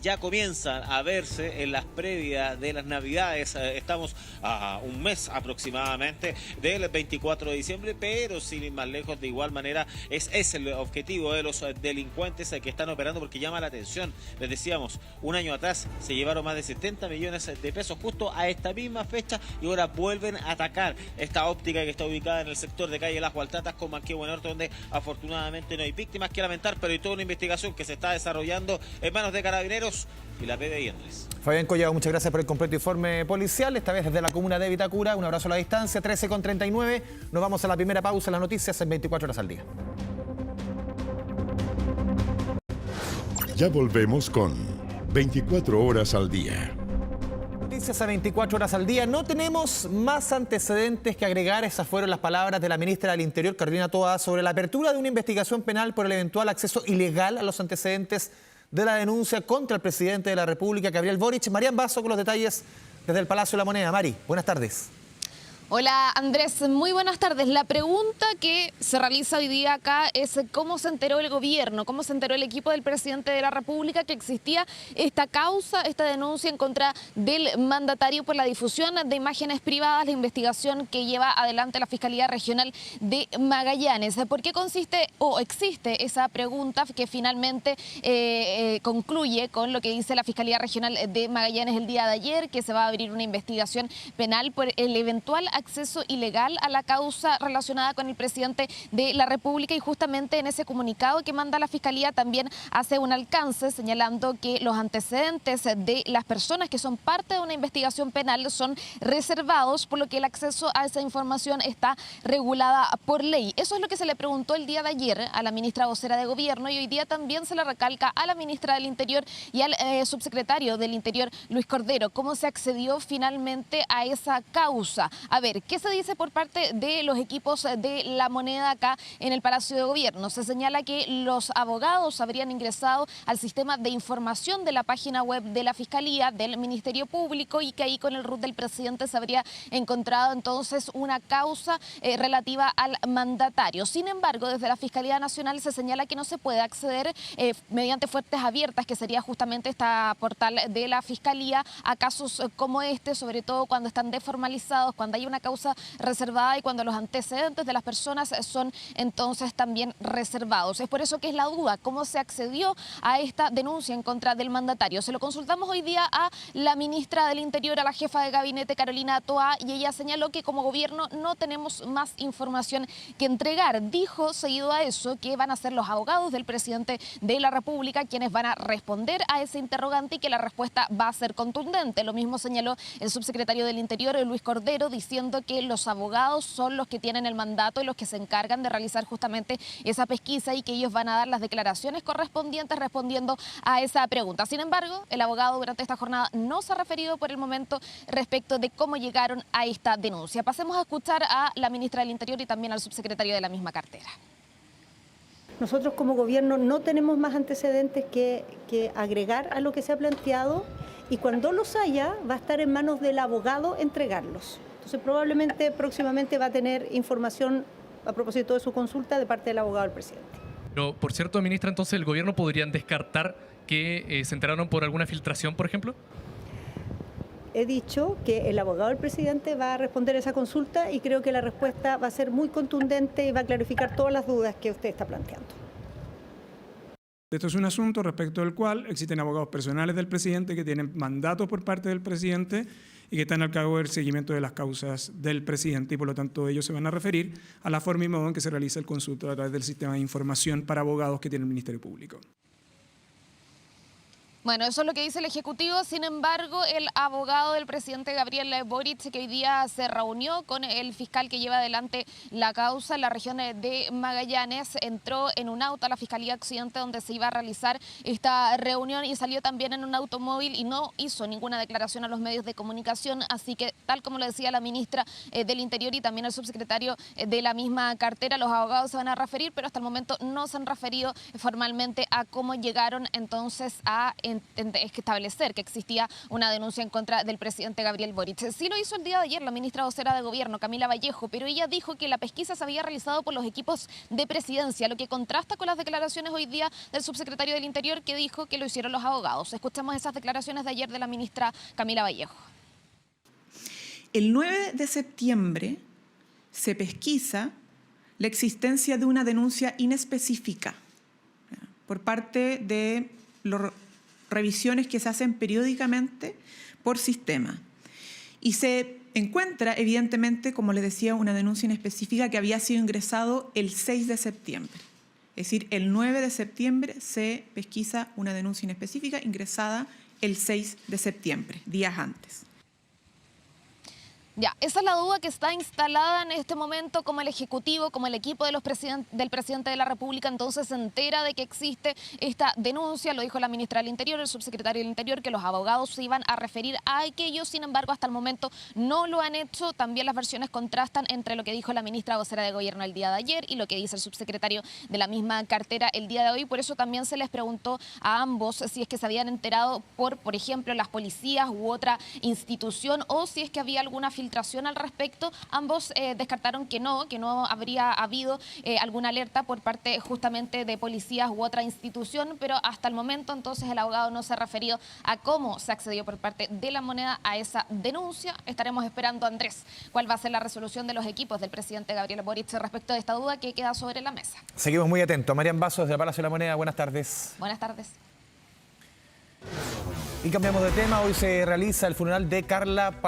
ya comienzan a verse en las previas de las Navidades. Estamos a un mes aproximadamente del 24 de diciembre, pero sin ir más lejos, de igual manera es el objetivo de los delincuentes que están operando, porque llama la atención. Les decíamos, un año atrás se llevaron más de 70 millones de pesos justo a esta misma fecha y ahora vuelven a atacar esta óptica que está ubicada en el sector de calle Las Gualtatas con Manquehue Norte, donde afortunadamente no hay víctimas que lamentar, pero hay toda una investigación que se está desarrollando en manos de Carabineros y la PDI, Andrés. Fabián Collado, muchas gracias por el completo informe policial, esta vez desde la comuna de Vitacura. Un abrazo a la distancia, 13:39. Nos vamos a la primera pausa en las noticias en 24 horas al día. Ya volvemos con 24 horas al día. Noticias a 24 horas al día. No tenemos más antecedentes que agregar. Esas fueron las palabras de la ministra del Interior, Carolina Toa, sobre la apertura de una investigación penal por el eventual acceso ilegal a los antecedentes de la denuncia contra el presidente de la República, Gabriel Boric. Marian Basso con los detalles desde el Palacio de la Moneda. Mari, buenas tardes. Hola Andrés, muy buenas tardes. La pregunta que se realiza hoy día acá es cómo se enteró el gobierno, cómo se enteró el equipo del presidente de la República que existía esta causa, esta denuncia en contra del mandatario por la difusión de imágenes privadas, la investigación que lleva adelante la Fiscalía Regional de Magallanes. ¿Por qué consiste o existe esa pregunta que finalmente concluye con lo que dice la Fiscalía Regional de Magallanes el día de ayer, que se va a abrir una investigación penal por el eventual acceso ilegal a la causa relacionada con el presidente de la República? Y justamente en ese comunicado que manda la Fiscalía también hace un alcance señalando que los antecedentes de las personas que son parte de una investigación penal son reservados, por lo que el acceso a esa información está regulada por ley. Eso es lo que se le preguntó el día de ayer a la ministra vocera de Gobierno, y hoy día también se le recalca a la ministra del Interior y al subsecretario del Interior, Luis Cordero, cómo se accedió finalmente a esa causa. A ver, ¿qué se dice por parte de los equipos de La Moneda acá en el Palacio de Gobierno? Se señala que los abogados habrían ingresado al sistema de información de la página web de la Fiscalía, del Ministerio Público, y que ahí con el RUT del presidente se habría encontrado entonces una causa relativa al mandatario. Sin embargo, desde la Fiscalía Nacional se señala que no se puede acceder mediante fuentes abiertas, que sería justamente esta portal de la Fiscalía, a casos como este, sobre todo cuando están deformalizados, cuando hay una causa reservada y cuando los antecedentes de las personas son entonces también reservados. Es por eso que es la duda, cómo se accedió a esta denuncia en contra del mandatario. Se lo consultamos hoy día a la ministra del Interior, a la jefa de gabinete, Carolina Toa, y ella señaló que como gobierno no tenemos más información que entregar. Dijo, seguido a eso, que van a ser los abogados del presidente de la República quienes van a responder a ese interrogante y que la respuesta va a ser contundente. Lo mismo señaló el subsecretario del Interior, Luis Cordero, diciendo que los abogados son los que tienen el mandato y los que se encargan de realizar justamente esa pesquisa, y que ellos van a dar las declaraciones correspondientes respondiendo a esa pregunta. Sin embargo, el abogado durante esta jornada no se ha referido por el momento respecto de cómo llegaron a esta denuncia. Pasemos a escuchar a la ministra del Interior y también al subsecretario de la misma cartera. Nosotros como gobierno no tenemos más antecedentes que agregar a lo que se ha planteado, y cuando los haya va a estar en manos del abogado entregarlos. Entonces probablemente próximamente va a tener información a propósito de su consulta de parte del abogado del presidente. Pero, por cierto, ministra, entonces el gobierno podrían descartar que se enteraron por alguna filtración, por ejemplo. He dicho que el abogado del presidente va a responder esa consulta, y creo que la respuesta va a ser muy contundente y va a clarificar todas las dudas que usted está planteando. Esto es un asunto respecto del cual existen abogados personales del presidente que tienen mandatos por parte del presidente y que están al cargo del seguimiento de las causas del presidente, y por lo tanto ellos se van a referir a la forma y modo en que se realiza el consulto a través del sistema de información para abogados que tiene el Ministerio Público. Bueno, eso es lo que dice el Ejecutivo. Sin embargo, el abogado del presidente Gabriel Boric, que hoy día se reunió con el fiscal que lleva adelante la causa en la región de Magallanes, entró en un auto a la Fiscalía Occidente donde se iba a realizar esta reunión, y salió también en un automóvil y no hizo ninguna declaración a los medios de comunicación. Así que, tal como lo decía la ministra del Interior y también el subsecretario de la misma cartera, los abogados se van a referir, pero hasta el momento no se han referido formalmente a cómo llegaron entonces a establecer que existía una denuncia en contra del presidente Gabriel Boric. Sí lo hizo el día de ayer la ministra vocera de Gobierno, Camila Vallejo, pero ella dijo que la pesquisa se había realizado por los equipos de presidencia, lo que contrasta con las declaraciones hoy día del subsecretario del Interior, que dijo que lo hicieron los abogados. Escuchamos esas declaraciones de ayer de la ministra Camila Vallejo. El 9 de septiembre se pesquisa la existencia de una denuncia inespecífica por parte de los revisiones que se hacen periódicamente por sistema. Y se encuentra, evidentemente, como les decía, una denuncia inespecífica que había sido ingresado el 6 de septiembre. Es decir, el 9 de septiembre se pesquisa una denuncia inespecífica ingresada el 6 de septiembre, días antes. Ya, esa es la duda que está instalada en este momento, como el Ejecutivo, como el equipo de del presidente de la República, entonces se entera de que existe esta denuncia, lo dijo la ministra del Interior, el subsecretario del Interior, que los abogados se iban a referir a aquello, sin embargo, hasta el momento no lo han hecho. También las versiones contrastan entre lo que dijo la ministra vocera de Gobierno el día de ayer y lo que dice el subsecretario de la misma cartera el día de hoy. Por eso también se les preguntó a ambos si es que se habían enterado por ejemplo, las policías u otra institución, o si es que había alguna filtración al respecto. Ambos descartaron que no habría habido alguna alerta por parte justamente de policías u otra institución, pero hasta el momento entonces el abogado no se ha referido a cómo se accedió por parte de La Moneda a esa denuncia. Estaremos esperando, Andrés, cuál va a ser la resolución de los equipos del presidente Gabriel Boric respecto de esta duda que queda sobre la mesa. Seguimos muy atentos. Marian Vaso, desde Palacio de la Moneda, buenas tardes. Buenas tardes. Y cambiamos de tema. Hoy se realiza el funeral de Carla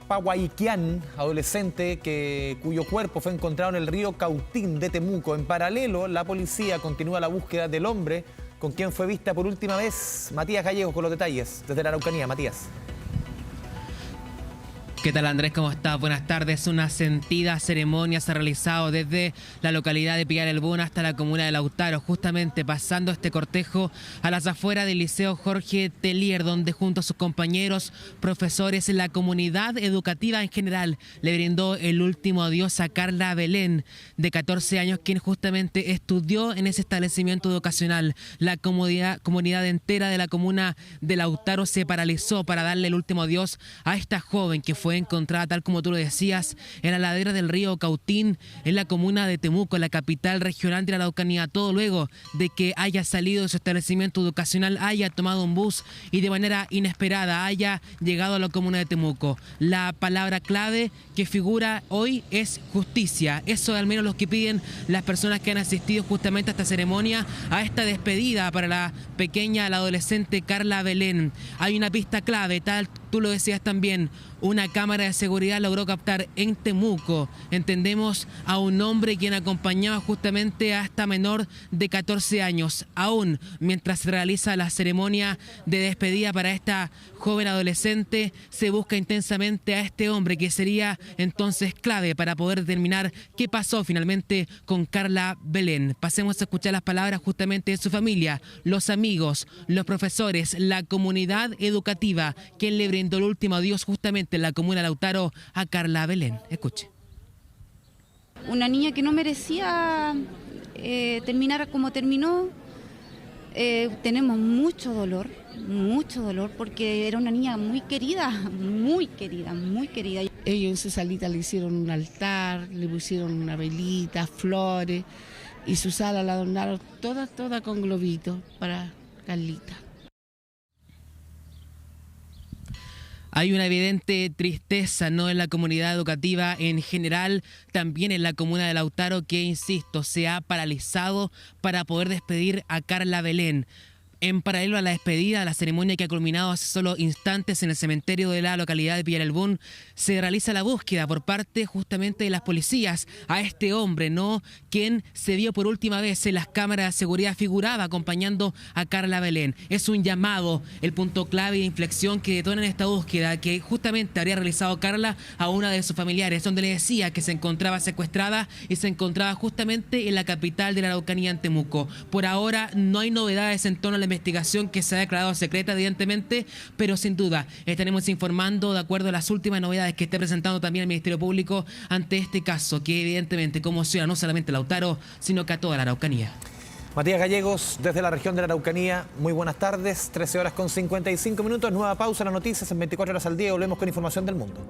Paguayquian, adolescente cuyo cuerpo fue encontrado en el río Cautín de Temuco. En paralelo, la policía continúa la búsqueda del hombre con quien fue vista por última vez. Matías Gallegos con los detalles desde la Araucanía. Matías. ¿Qué tal, Andrés? ¿Cómo estás? Buenas tardes. Una sentida ceremonia se ha realizado desde la localidad de Pillar el Bún hasta la comuna de Lautaro, justamente pasando este cortejo a las afueras del Liceo Jorge Telier, donde junto a sus compañeros, profesores, la comunidad educativa en general, le brindó el último adiós a Carla Belén, de 14 años, quien justamente estudió en ese establecimiento educacional. La comunidad entera de la comuna de Lautaro se paralizó para darle el último adiós a esta joven que fue encontrada, tal como tú lo decías, en la ladera del río Cautín, en la comuna de Temuco, la capital regional de la Araucanía, todo luego de que haya salido de su establecimiento educacional, haya tomado un bus y de manera inesperada haya llegado a la comuna de Temuco. La palabra clave que figura hoy es justicia. Eso al menos lo que piden las personas que han asistido justamente a esta ceremonia, a esta despedida para la adolescente Carla Belén. Hay una pista clave, tal tú lo decías también, una cámara de seguridad logró captar en Temuco, entendemos, a un hombre quien acompañaba justamente a esta menor de 14 años. Aún mientras se realiza la ceremonia de despedida para esta joven adolescente, se busca intensamente a este hombre que sería entonces clave para poder determinar qué pasó finalmente con Carla Belén. Pasemos a escuchar las palabras justamente de su familia, los amigos, los profesores, la comunidad educativa, quien le brindó el último adiós justamente en la comuna de Lautaro a Carla Belén. Escuche. Una niña que no merecía terminar como terminó. Tenemos mucho dolor, porque era una niña muy querida, muy querida, muy querida. Ellos en su salita le hicieron un altar, le pusieron una velita, flores, y su sala la adornaron toda con globitos para Carlita. Hay una evidente tristeza, ¿no?, en la comunidad educativa en general, también en la comuna de Lautaro, que, insisto, se ha paralizado para poder despedir a Carla Belén. En paralelo a la despedida, a la ceremonia que ha culminado hace solo instantes en el cementerio de la localidad de Pillar el Bún, se realiza la búsqueda por parte justamente de las policías a este hombre, ¿no?, quien se vio por última vez en las cámaras de seguridad, figuraba acompañando a Carla Belén. Es un llamado, el punto clave de inflexión que detona en esta búsqueda que justamente habría realizado Carla a una de sus familiares, donde le decía que se encontraba secuestrada y se encontraba justamente en la capital de la Araucanía, en Temuco. Por ahora no hay novedades en torno a la investigación, que se ha declarado secreta, evidentemente, pero sin duda estaremos informando de acuerdo a las últimas novedades que esté presentando también el Ministerio Público ante este caso, que evidentemente conmociona no solamente a Lautaro, sino que a toda la Araucanía. Matías Gallegos, desde la región de la Araucanía, muy buenas tardes, 13 horas con 55 minutos, nueva pausa en las noticias en 24 horas al día y volvemos con información del mundo.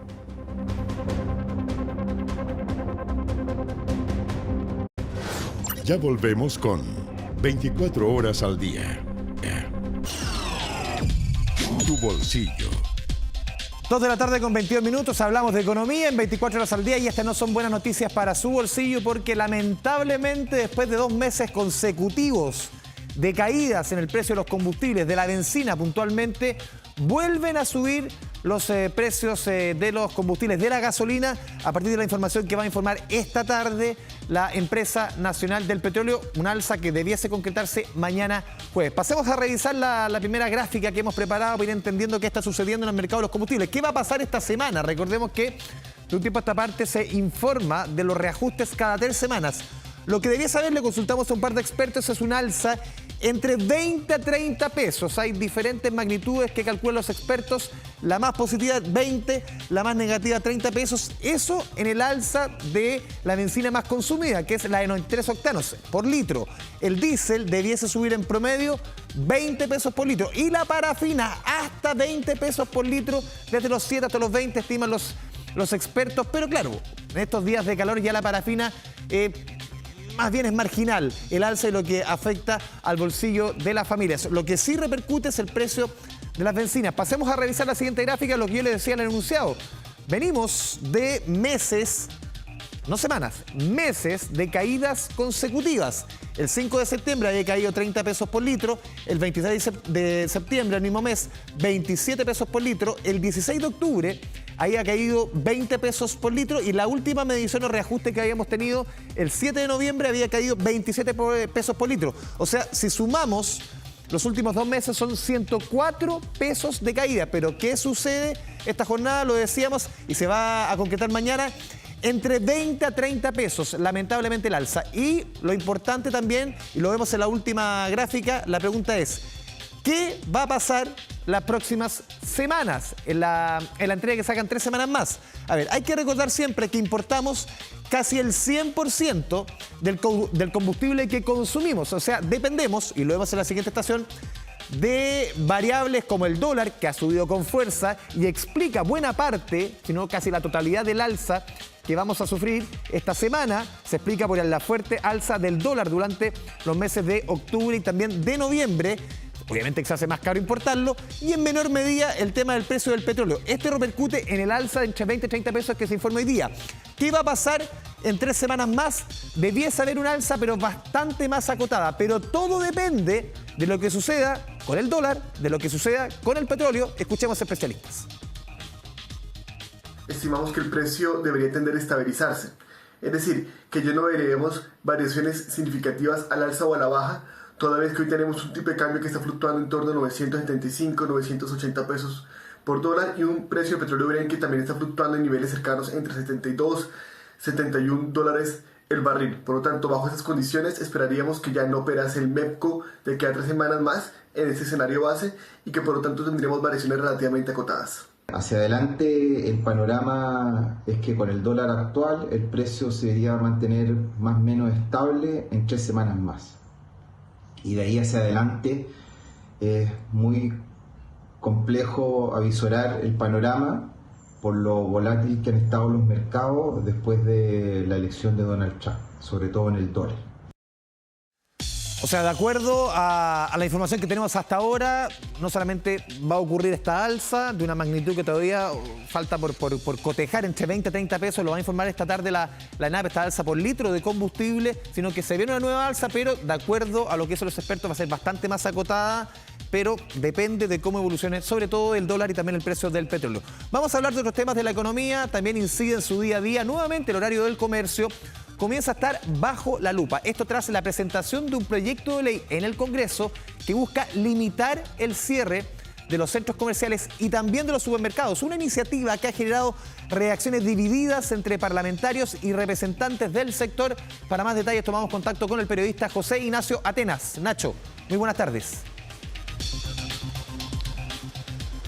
Ya volvemos con 24 horas al día. Tu bolsillo. 2 de la tarde con 22 minutos, hablamos de economía en 24 horas al día y estas no son buenas noticias para su bolsillo porque lamentablemente después de 2 meses consecutivos de caídas en el precio de los combustibles, de la benzina puntualmente, vuelven a subir los precios de los combustibles, de la gasolina, a partir de la información que va a informar esta tarde la Empresa Nacional del Petróleo, un alza que debiese concretarse mañana jueves. Pasemos a revisar la primera gráfica que hemos preparado para ir entendiendo qué está sucediendo en el mercado de los combustibles. ¿Qué va a pasar esta semana? Recordemos que de un tiempo a esta parte se informa de los reajustes cada 3 semanas. Lo que debía saber, le consultamos a un par de expertos, es un alza entre 20 a 30 pesos. Hay diferentes magnitudes que calculan los expertos. La más positiva, 20, la más negativa, 30 pesos. Eso en el alza de la benzina más consumida, que es la de 93 octanos por litro. El diésel debiese subir en promedio 20 pesos por litro. Y la parafina hasta 20 pesos por litro, desde los 7 hasta los 20, estiman los expertos. Pero claro, en estos días de calor ya la parafina más bien es marginal el alza y lo que afecta al bolsillo de las familias. Lo que sí repercute es el precio de las bencinas. Pasemos a revisar la siguiente gráfica, lo que yo les decía en el enunciado. Venimos de meses, no semanas, meses de caídas consecutivas. El 5 de septiembre había caído 30 pesos por litro, el 26 de septiembre, el mismo mes, 27 pesos por litro, el 16 de octubre había caído 20 pesos por litro y la última medición o reajuste que habíamos tenido el 7 de noviembre había caído 27 pesos por litro. O sea, si sumamos los últimos 2 meses son 104 pesos de caída. Pero ¿qué sucede esta jornada? Lo decíamos y se va a concretar mañana. Entre 20 a 30 pesos, lamentablemente el alza. Y lo importante también, y lo vemos en la última gráfica, la pregunta es, ¿qué va a pasar las próximas semanas? En la entrega que sacan 3 semanas más. A ver, hay que recordar siempre que importamos casi el 100% del combustible que consumimos. O sea, dependemos, y lo vemos en la siguiente estación, de variables como el dólar, que ha subido con fuerza y explica buena parte, si no casi la totalidad del alza que vamos a sufrir esta semana. Se explica por la fuerte alza del dólar durante los meses de octubre y también de noviembre. Obviamente que se hace más caro importarlo y en menor medida el tema del precio del petróleo. Este repercute en el alza de entre 20 y 30 pesos que se informa hoy día. ¿Qué va a pasar en 3 semanas más? Debiese haber un alza, pero bastante más acotada. Pero todo depende de lo que suceda con el dólar, de lo que suceda con el petróleo. Escuchemos especialistas. Estimamos que el precio debería tender a estabilizarse. Es decir, que ya no veremos variaciones significativas al alza o a la baja, toda vez que hoy tenemos un tipo de cambio que está fluctuando en torno a 975, 980 pesos por dólar y un precio de petróleo Brent que también está fluctuando en niveles cercanos entre 72, 71 dólares el barril. Por lo tanto, bajo esas condiciones esperaríamos que ya no operase el MEPCO de que a 3 semanas más en este escenario base y que por lo tanto tendríamos variaciones relativamente acotadas. Hacia adelante el panorama es que con el dólar actual el precio se debería mantener más o menos estable en 3 semanas más. Y de ahí hacia adelante es muy complejo avisorar el panorama por lo volátil que han estado los mercados después de la elección de Donald Trump, sobre todo en el dólar. O sea, de acuerdo a la información que tenemos hasta ahora, no solamente va a ocurrir esta alza de una magnitud que todavía falta por cotejar entre 20 y 30 pesos, lo va a informar esta tarde la NAP, esta alza por litro de combustible, sino que se viene una nueva alza, pero de acuerdo a lo que dicen los expertos va a ser bastante más acotada, pero depende de cómo evolucione, sobre todo el dólar y también el precio del petróleo. Vamos a hablar de otros temas de la economía, también incide en su día a día. Nuevamente el horario del comercio comienza a estar bajo la lupa. Esto tras la presentación de un proyecto de ley en el Congreso que busca limitar el cierre de los centros comerciales y también de los supermercados. Una iniciativa que ha generado reacciones divididas entre parlamentarios y representantes del sector. Para más detalles tomamos contacto con el periodista José Ignacio Atenas. Nacho, muy buenas tardes.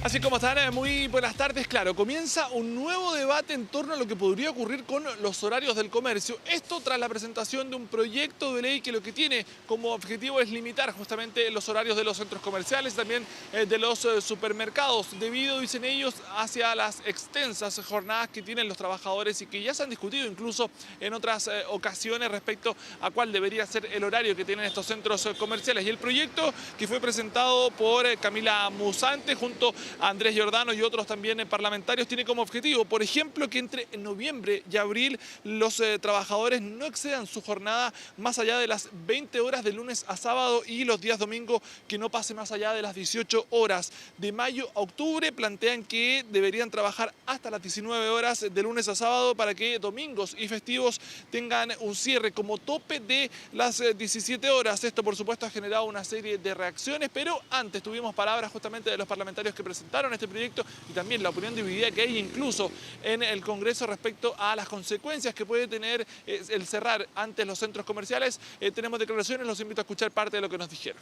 Así como están, muy buenas tardes. Claro, comienza un nuevo debate en torno a lo que podría ocurrir con los horarios del comercio. Esto tras la presentación de un proyecto de ley que lo que tiene como objetivo es limitar justamente los horarios de los centros comerciales, también de los supermercados, debido, dicen ellos, hacia las extensas jornadas que tienen los trabajadores y que ya se han discutido incluso en otras ocasiones respecto a cuál debería ser el horario que tienen estos centros comerciales. Y el proyecto que fue presentado por Camila Musante junto Andrés Giordano y otros también parlamentarios, tiene como objetivo, por ejemplo, que entre noviembre y abril los trabajadores no excedan su jornada más allá de las 20 horas de lunes a sábado y los días domingo que no pase más allá de las 18 horas. De mayo a octubre plantean que deberían trabajar hasta las 19 horas de lunes a sábado para que domingos y festivos tengan un cierre como tope de las 17 horas. Esto, por supuesto, ha generado una serie de reacciones, pero antes tuvimos palabras justamente de los parlamentarios que presentaron este proyecto y también la opinión dividida que hay incluso en el Congreso respecto a las consecuencias que puede tener el cerrar antes los centros comerciales. Tenemos declaraciones, los invito a escuchar parte de lo que nos dijeron.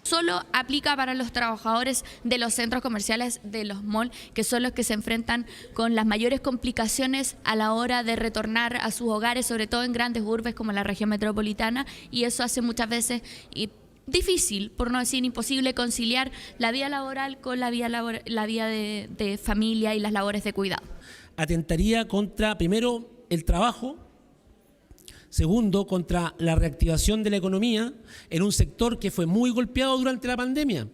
Solo aplica para los trabajadores de los centros comerciales, de los malls, que son los que se enfrentan con las mayores complicaciones a la hora de retornar a sus hogares, sobre todo en grandes urbes como la región metropolitana, y eso hace muchas veces difícil, por no decir imposible, conciliar la vida laboral con la vida de familia y las labores de cuidado. Atentaría contra, primero, el trabajo. Segundo, contra la reactivación de la economía en un sector que fue muy golpeado durante la pandemia.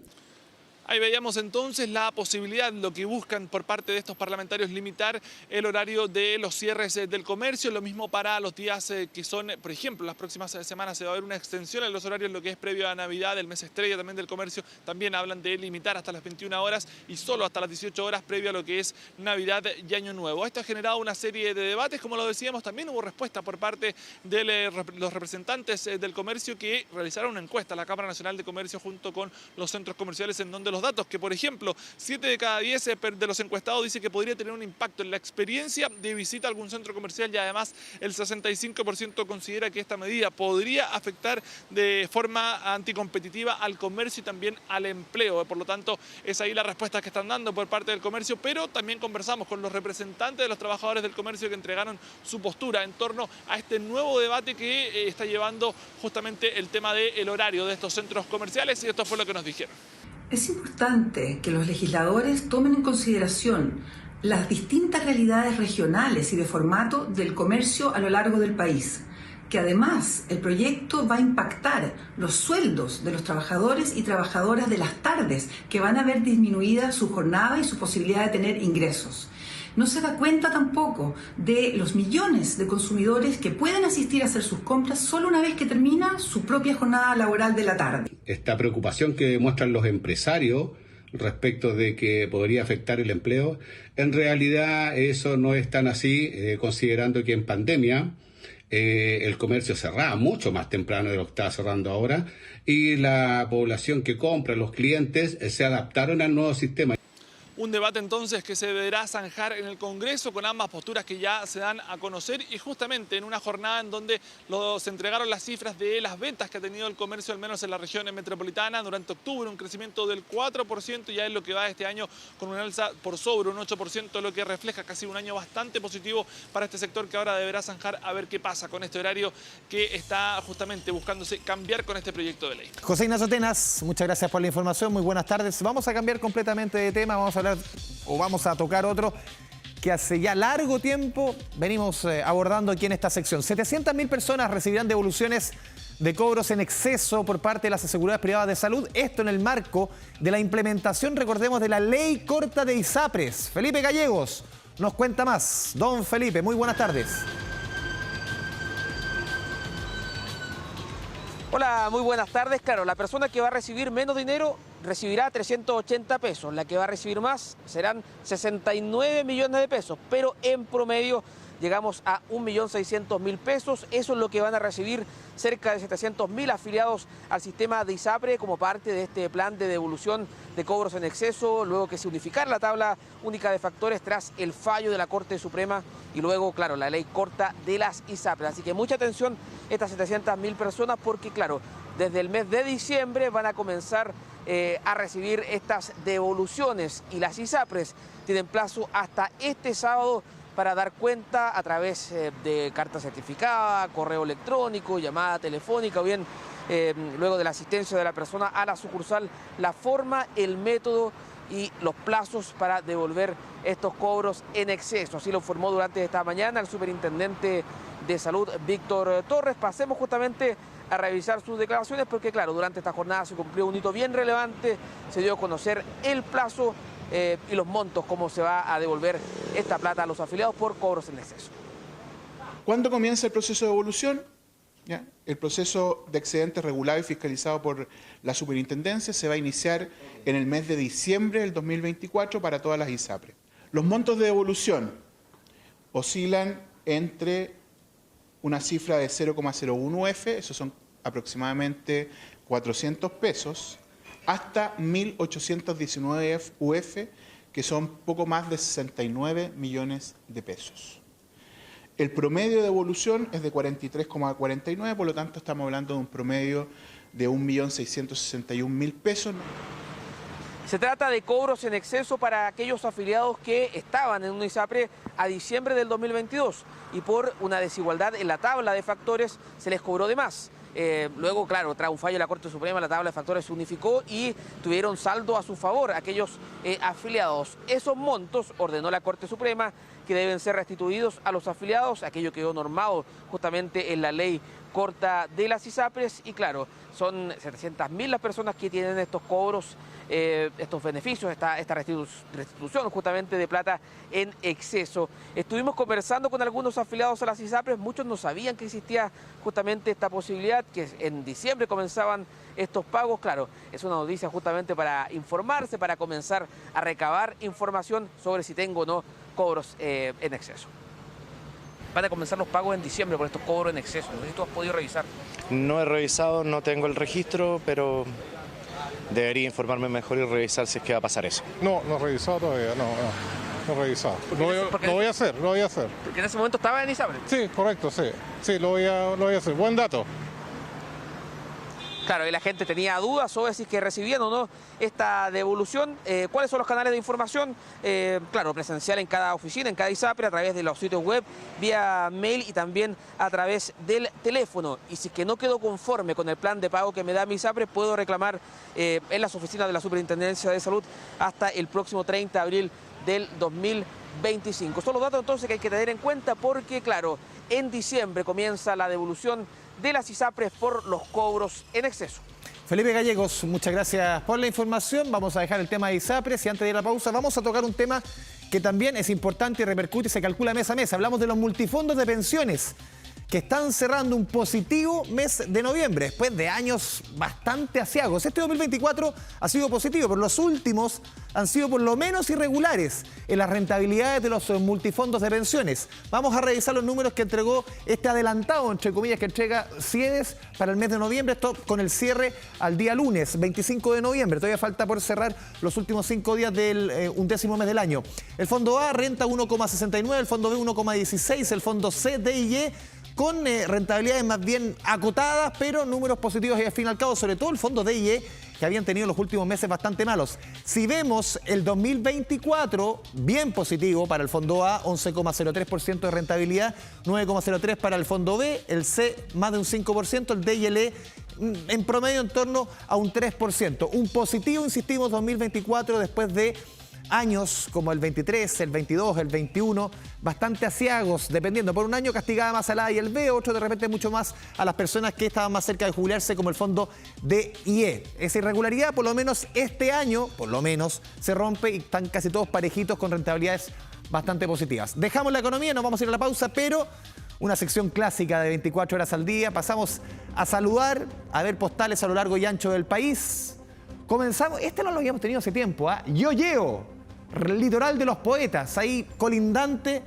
Ahí veíamos entonces la posibilidad, lo que buscan por parte de estos parlamentarios, limitar el horario de los cierres del comercio. Lo mismo para los días que son, por ejemplo, las próximas semanas se va a ver una extensión en los horarios, lo que es previo a Navidad, el mes estrella también del comercio. También hablan de limitar hasta las 21 horas y solo hasta las 18 horas previo a lo que es Navidad y Año Nuevo. Esto ha generado una serie de debates, como lo decíamos, también hubo respuesta por parte de los representantes del comercio que realizaron una encuesta a la Cámara Nacional de Comercio junto con los centros comerciales, en donde los datos que, por ejemplo, 7 de cada 10 de los encuestados dice que podría tener un impacto en la experiencia de visita a algún centro comercial, y además el 65% considera que esta medida podría afectar de forma anticompetitiva al comercio y también al empleo. Por lo tanto, es ahí la respuesta que están dando por parte del comercio, pero también conversamos con los representantes de los trabajadores del comercio que entregaron su postura en torno a este nuevo debate que está llevando justamente el tema del horario de estos centros comerciales, y esto fue lo que nos dijeron. Es importante que los legisladores tomen en consideración las distintas realidades regionales y de formato del comercio a lo largo del país, que además el proyecto va a impactar los sueldos de los trabajadores y trabajadoras de las tardes, que van a ver disminuida su jornada y su posibilidad de tener ingresos. No se da cuenta tampoco de los millones de consumidores que pueden asistir a hacer sus compras solo una vez que termina su propia jornada laboral de la tarde. Esta preocupación que demuestran los empresarios respecto de que podría afectar el empleo, en realidad eso no es tan así, considerando que en pandemia el comercio cerraba mucho más temprano de lo que está cerrando ahora, y la población que compra, los clientes, se adaptaron al nuevo sistema. Un debate entonces que se deberá zanjar en el Congreso con ambas posturas que ya se dan a conocer, y justamente en una jornada en donde se entregaron las cifras de las ventas que ha tenido el comercio, al menos en la región metropolitana, durante octubre, un crecimiento del 4%, ya es lo que va este año con un alza por sobre un 8%, lo que refleja casi un año bastante positivo para este sector, que ahora deberá zanjar a ver qué pasa con este horario que está justamente buscándose cambiar con este proyecto de ley. José Ignacio Atenas, muchas gracias por la información, muy buenas tardes. Vamos a cambiar completamente de tema, vamos a tocar otro que hace ya largo tiempo venimos abordando aquí en esta sección. 700.000 personas recibirán devoluciones de cobros en exceso por parte de las aseguradoras privadas de salud. Esto en el marco de la implementación, recordemos, de la ley corta de ISAPRES. Felipe Gallegos nos cuenta más. Don Felipe, muy buenas tardes. Hola, muy buenas tardes. Claro, la persona que va a recibir menos dinero recibirá 380 pesos. La que va a recibir más serán 69 millones de pesos. Pero en promedio llegamos a 1.600.000 pesos. Eso es lo que van a recibir cerca de 700.000 afiliados al sistema de ISAPRE como parte de este plan de devolución de cobros en exceso, luego que se unificara la tabla única de factores tras el fallo de la Corte Suprema y luego, claro, la ley corta de las ISAPRE. Así que mucha atención estas 700.000 personas porque, claro, desde el mes de diciembre van a comenzar a recibir estas devoluciones, y las ISAPRES tienen plazo hasta este sábado para dar cuenta a través de carta certificada, correo electrónico, llamada telefónica o bien luego de la asistencia de la persona a la sucursal, la forma, el método y los plazos para devolver estos cobros en exceso. Así lo informó durante esta mañana el superintendente de Salud, Víctor Torres. Pasemos justamente a revisar sus declaraciones porque, claro, durante esta jornada se cumplió un hito bien relevante, se dio a conocer el plazo y los montos, cómo se va a devolver esta plata a los afiliados por cobros en exceso. ¿Cuándo comienza el proceso de devolución? ¿Ya? El proceso de excedentes regulado y fiscalizado por la Superintendencia se va a iniciar en el mes de diciembre del 2024 para todas las ISAPRES. Los montos de devolución oscilan entre una cifra de 0,01 UF, esos son aproximadamente 400 pesos, hasta 1.819 UF, que son poco más de 69 millones de pesos. El promedio de devolución es de 43,49, por lo tanto estamos hablando de un promedio de 1.661.000 pesos. Se trata de cobros en exceso para aquellos afiliados que estaban en una ISAPRE a diciembre del 2022 y por una desigualdad en la tabla de factores se les cobró de más. Luego, claro, tras un fallo de la Corte Suprema, la tabla de factores se unificó y tuvieron saldo a su favor aquellos afiliados. Esos montos ordenó la Corte Suprema que deben ser restituidos a los afiliados, aquello quedó normado justamente en la ley corta de las ISAPRES y claro, son 700.000 las personas que tienen estos cobros, estos beneficios, esta restitución justamente de plata en exceso. Estuvimos conversando con algunos afiliados a las ISAPRES, muchos no sabían que existía justamente esta posibilidad, que en diciembre comenzaban estos pagos. Claro, es una noticia justamente para informarse, para comenzar a recabar información sobre si tengo o no cobros en exceso. Van a comenzar los pagos en diciembre por estos cobros en exceso. No sé si tú has podido revisar. No he revisado, no tengo el registro, pero debería informarme mejor y revisar si es que va a pasar eso. No he revisado todavía, no he revisado. Lo voy a hacer. Porque en ese momento estaba en ISAPRE. Sí, correcto, sí, lo voy a hacer. Buen dato. Claro, y la gente tenía dudas sobre si es que recibían o no esta devolución. ¿Cuáles son los canales de información? Claro, presencial en cada oficina, en cada ISAPRE, a través de los sitios web, vía mail y también a través del teléfono. Y si es que no quedo conforme con el plan de pago que me da mi ISAPRE, puedo reclamar en las oficinas de la Superintendencia de Salud hasta el próximo 30 de abril del 2025. Son los datos entonces que hay que tener en cuenta porque, claro, en diciembre comienza la devolución de las ISAPRES por los cobros en exceso. Felipe Gallegos, muchas gracias por la información. Vamos a dejar el tema de ISAPRES y antes de ir a la pausa vamos a tocar un tema que también es importante y repercute y se calcula mes a mes. Hablamos de los multifondos de pensiones que están cerrando un positivo mes de noviembre, después de años bastante aciagos. Este 2024 ha sido positivo, pero los últimos han sido por lo menos irregulares en las rentabilidades de los multifondos de pensiones. Vamos a revisar los números que entregó este adelantado, entre comillas, que entrega CIEDES para el mes de noviembre, esto con el cierre al día lunes, 25 de noviembre. Todavía falta por cerrar los últimos 5 días del undécimo mes del año. El fondo A renta 1,69, el fondo B 1,16, el fondo C, D y E con rentabilidades más bien acotadas, pero números positivos y al fin y al cabo, sobre todo el fondo D y E, que habían tenido los últimos meses bastante malos. Si vemos el 2024, bien positivo para el fondo A, 11,03% de rentabilidad, 9,03% para el fondo B, el C más de un 5%, el D y el E en promedio en torno a un 3%. Un positivo, insistimos, 2024 después de años como el 23, el 22, el 21, bastante aciagos, dependiendo. Por un año castigaba más al A y el B, otro de repente mucho más a las personas que estaban más cerca de jubilarse, como el fondo D y E. Esa irregularidad, por lo menos este año, se rompe y están casi todos parejitos con rentabilidades bastante positivas. Dejamos la economía, nos vamos a ir a la pausa, pero una sección clásica de 24 horas al día. Pasamos a saludar, a ver postales a lo largo y ancho del país. Comenzamos, no lo habíamos tenido hace tiempo, Yoyeo, litoral de los poetas, ahí colindante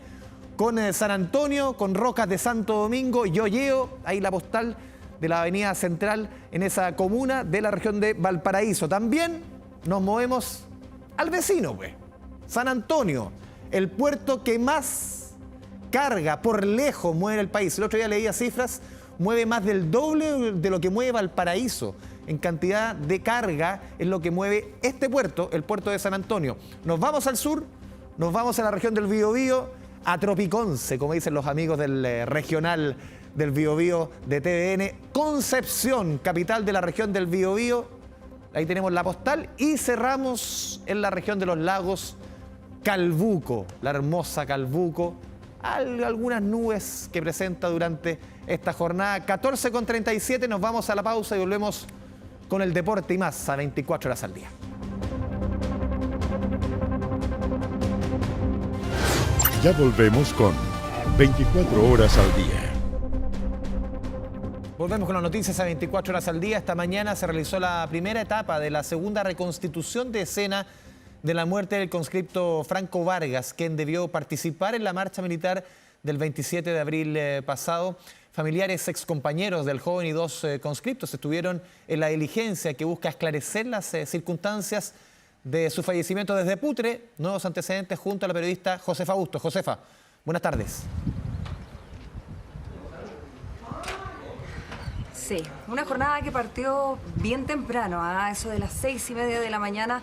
con San Antonio, con Rocas de Santo Domingo, Yoyeo, ahí la postal de la avenida central en esa comuna de la región de Valparaíso. También nos movemos al vecino, San Antonio, el puerto que más carga por lejos mueve el país. El otro día leía cifras, mueve más del doble de lo que mueve Valparaíso. En cantidad de carga es lo que mueve este puerto, el puerto de San Antonio. Nos vamos al sur, nos vamos a la región del Biobío, a Tropiconce, como dicen los amigos del regional del Biobío de TVN. Concepción, capital de la región del Biobío. Ahí tenemos la postal y cerramos en la región de los lagos, Calbuco, la hermosa Calbuco. algunas nubes que presenta durante esta jornada. 14:37, nos vamos a la pausa y volvemos con el deporte y más a 24 horas al día. Ya volvemos con 24 horas al día. Volvemos con las noticias a 24 horas al día. Esta mañana se realizó la primera etapa de la segunda reconstitución de escena de la muerte del conscripto Franco Vargas, quien debió participar en la marcha militar del 27 de abril pasado. Familiares excompañeros del joven y 2 conscriptos estuvieron en la diligencia que busca esclarecer las circunstancias de su fallecimiento desde Putre. Nuevos antecedentes junto a la periodista Josefa Augusto. Josefa, buenas tardes. Sí, una jornada que partió bien temprano, a eso de las 6:30 de la mañana.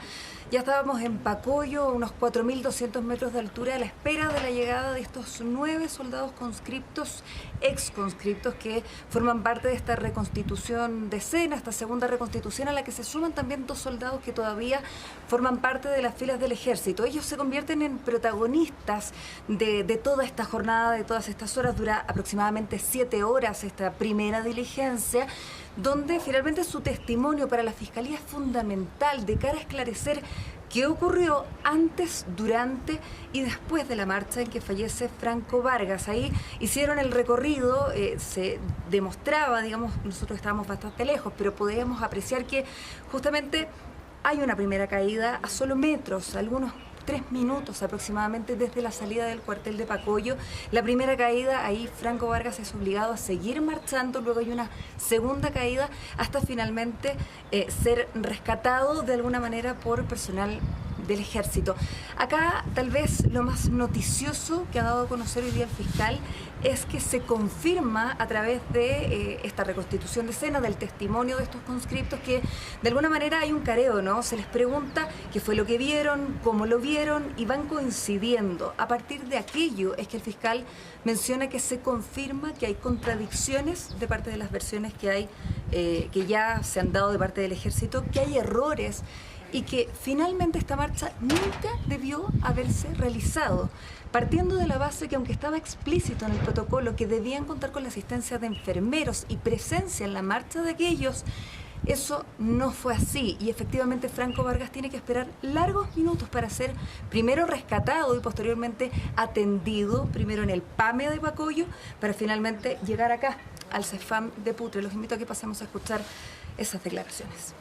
Ya estábamos en Pacoyo, a unos 4.200 metros de altura, a la espera de la llegada de estos 9 soldados conscriptos, exconscriptos, que forman parte de esta reconstitución de escena, esta segunda reconstitución, a la que se suman también 2 soldados que todavía forman parte de las filas del ejército. Ellos se convierten en protagonistas de toda esta jornada, de todas estas horas. Dura aproximadamente 7 horas esta primera diligencia, donde finalmente su testimonio para la Fiscalía es fundamental de cara a esclarecer qué ocurrió antes, durante y después de la marcha en que fallece Franco Vargas. Ahí hicieron el recorrido, se demostraba, digamos, nosotros estábamos bastante lejos, pero podíamos apreciar que justamente hay una primera caída a solo metros, algunos 3 minutos aproximadamente desde la salida del cuartel de Pacoyo. La primera caída, ahí Franco Vargas es obligado a seguir marchando, luego hay una segunda caída hasta finalmente ser rescatado de alguna manera por personal del ejército. Acá tal vez lo más noticioso que ha dado a conocer hoy día el fiscal es que se confirma a través de esta reconstitución de escena, del testimonio de estos conscriptos, que de alguna manera hay un careo, ¿no? Se les pregunta qué fue lo que vieron, cómo lo vieron, y van coincidiendo. A partir de aquello es que el fiscal menciona que se confirma que hay contradicciones de parte de las versiones que hay, que ya se han dado de parte del ejército, que hay errores y que finalmente esta marcha nunca debió haberse realizado, partiendo de la base que, aunque estaba explícito en el protocolo que debían contar con la asistencia de enfermeros y presencia en la marcha de aquellos, eso no fue así, y efectivamente Franco Vargas tiene que esperar largos minutos para ser primero rescatado y posteriormente atendido, primero en el PAME de Pacoyo, para finalmente llegar acá al CEFAM de Putre. Los invito a que pasemos a escuchar esas declaraciones.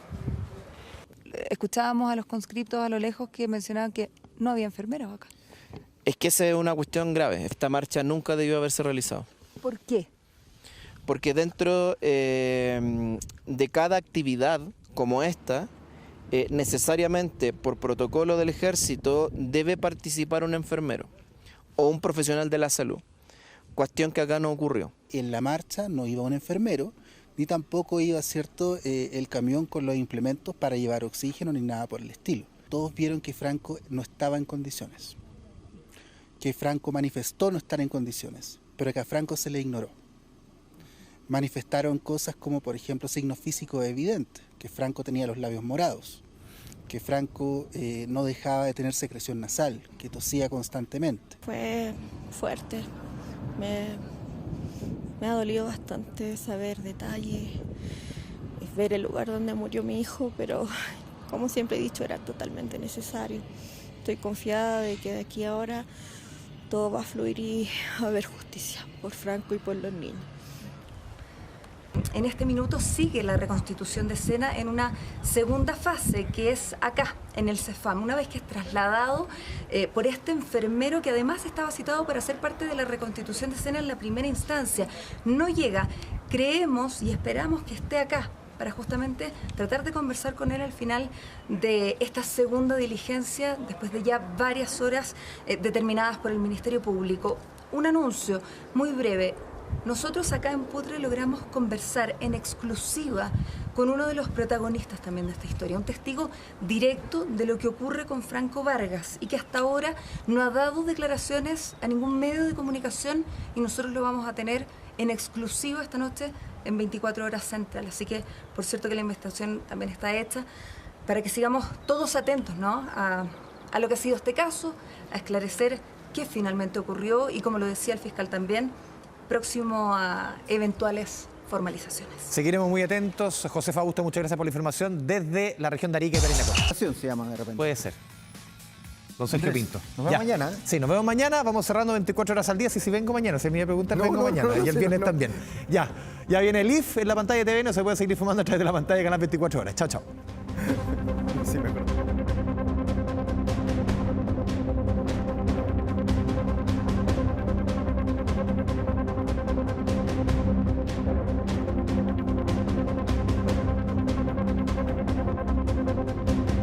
Escuchábamos a los conscriptos a lo lejos que mencionaban que no había enfermeros acá. Es que esa es una cuestión grave. Esta marcha nunca debió haberse realizado. ¿Por qué? Porque dentro de cada actividad como esta, necesariamente por protocolo del ejército debe participar un enfermero o un profesional de la salud. Cuestión que acá no ocurrió. En la marcha no iba un enfermero, ni tampoco iba, ¿cierto?, el camión con los implementos para llevar oxígeno ni nada por el estilo. Todos vieron que Franco no estaba en condiciones, que Franco manifestó no estar en condiciones, pero que a Franco se le ignoró. Manifestaron cosas como, por ejemplo, signos físicos evidentes, que Franco tenía los labios morados, que Franco no dejaba de tener secreción nasal, que tosía constantemente. Fue fuerte, me ha dolido bastante saber detalles, ver el lugar donde murió mi hijo, pero como siempre he dicho, era totalmente necesario. Estoy confiada de que de aquí a ahora todo va a fluir y va a haber justicia por Franco y por los niños. En este minuto sigue la reconstitución de escena en una segunda fase, que es acá, en el CEFAM, una vez que es trasladado por este enfermero que además estaba citado para ser parte de la reconstitución de escena en la primera instancia. No llega, creemos y esperamos que esté acá para justamente tratar de conversar con él al final de esta segunda diligencia, después de ya varias horas determinadas por el Ministerio Público. Un anuncio muy breve. Nosotros acá en Putre logramos conversar en exclusiva con uno de los protagonistas también de esta historia, un testigo directo de lo que ocurre con Franco Vargas y que hasta ahora no ha dado declaraciones a ningún medio de comunicación, y nosotros lo vamos a tener en exclusiva esta noche en 24 horas Central. Así que, por cierto, que la investigación también está hecha para que sigamos todos atentos, ¿no?, a lo que ha sido este caso, a esclarecer qué finalmente ocurrió y, como lo decía el fiscal también, próximo a eventuales formalizaciones. Seguiremos muy atentos. José Fausto, muchas gracias por la información desde la región de Arica y Parinacota. Se llama de repente. Puede ser. Don Sergio Andrés, Pinto. nos vemos mañana. Sí, nos vemos mañana. Vamos cerrando 24 horas al día. Si vengo mañana, si me iba a preguntar, vengo mañana. Y el viernes también. Ya viene el IF en la pantalla de TVN. Se puede seguir informando a través de la pantalla de Canal 24 Horas. Chao, chao.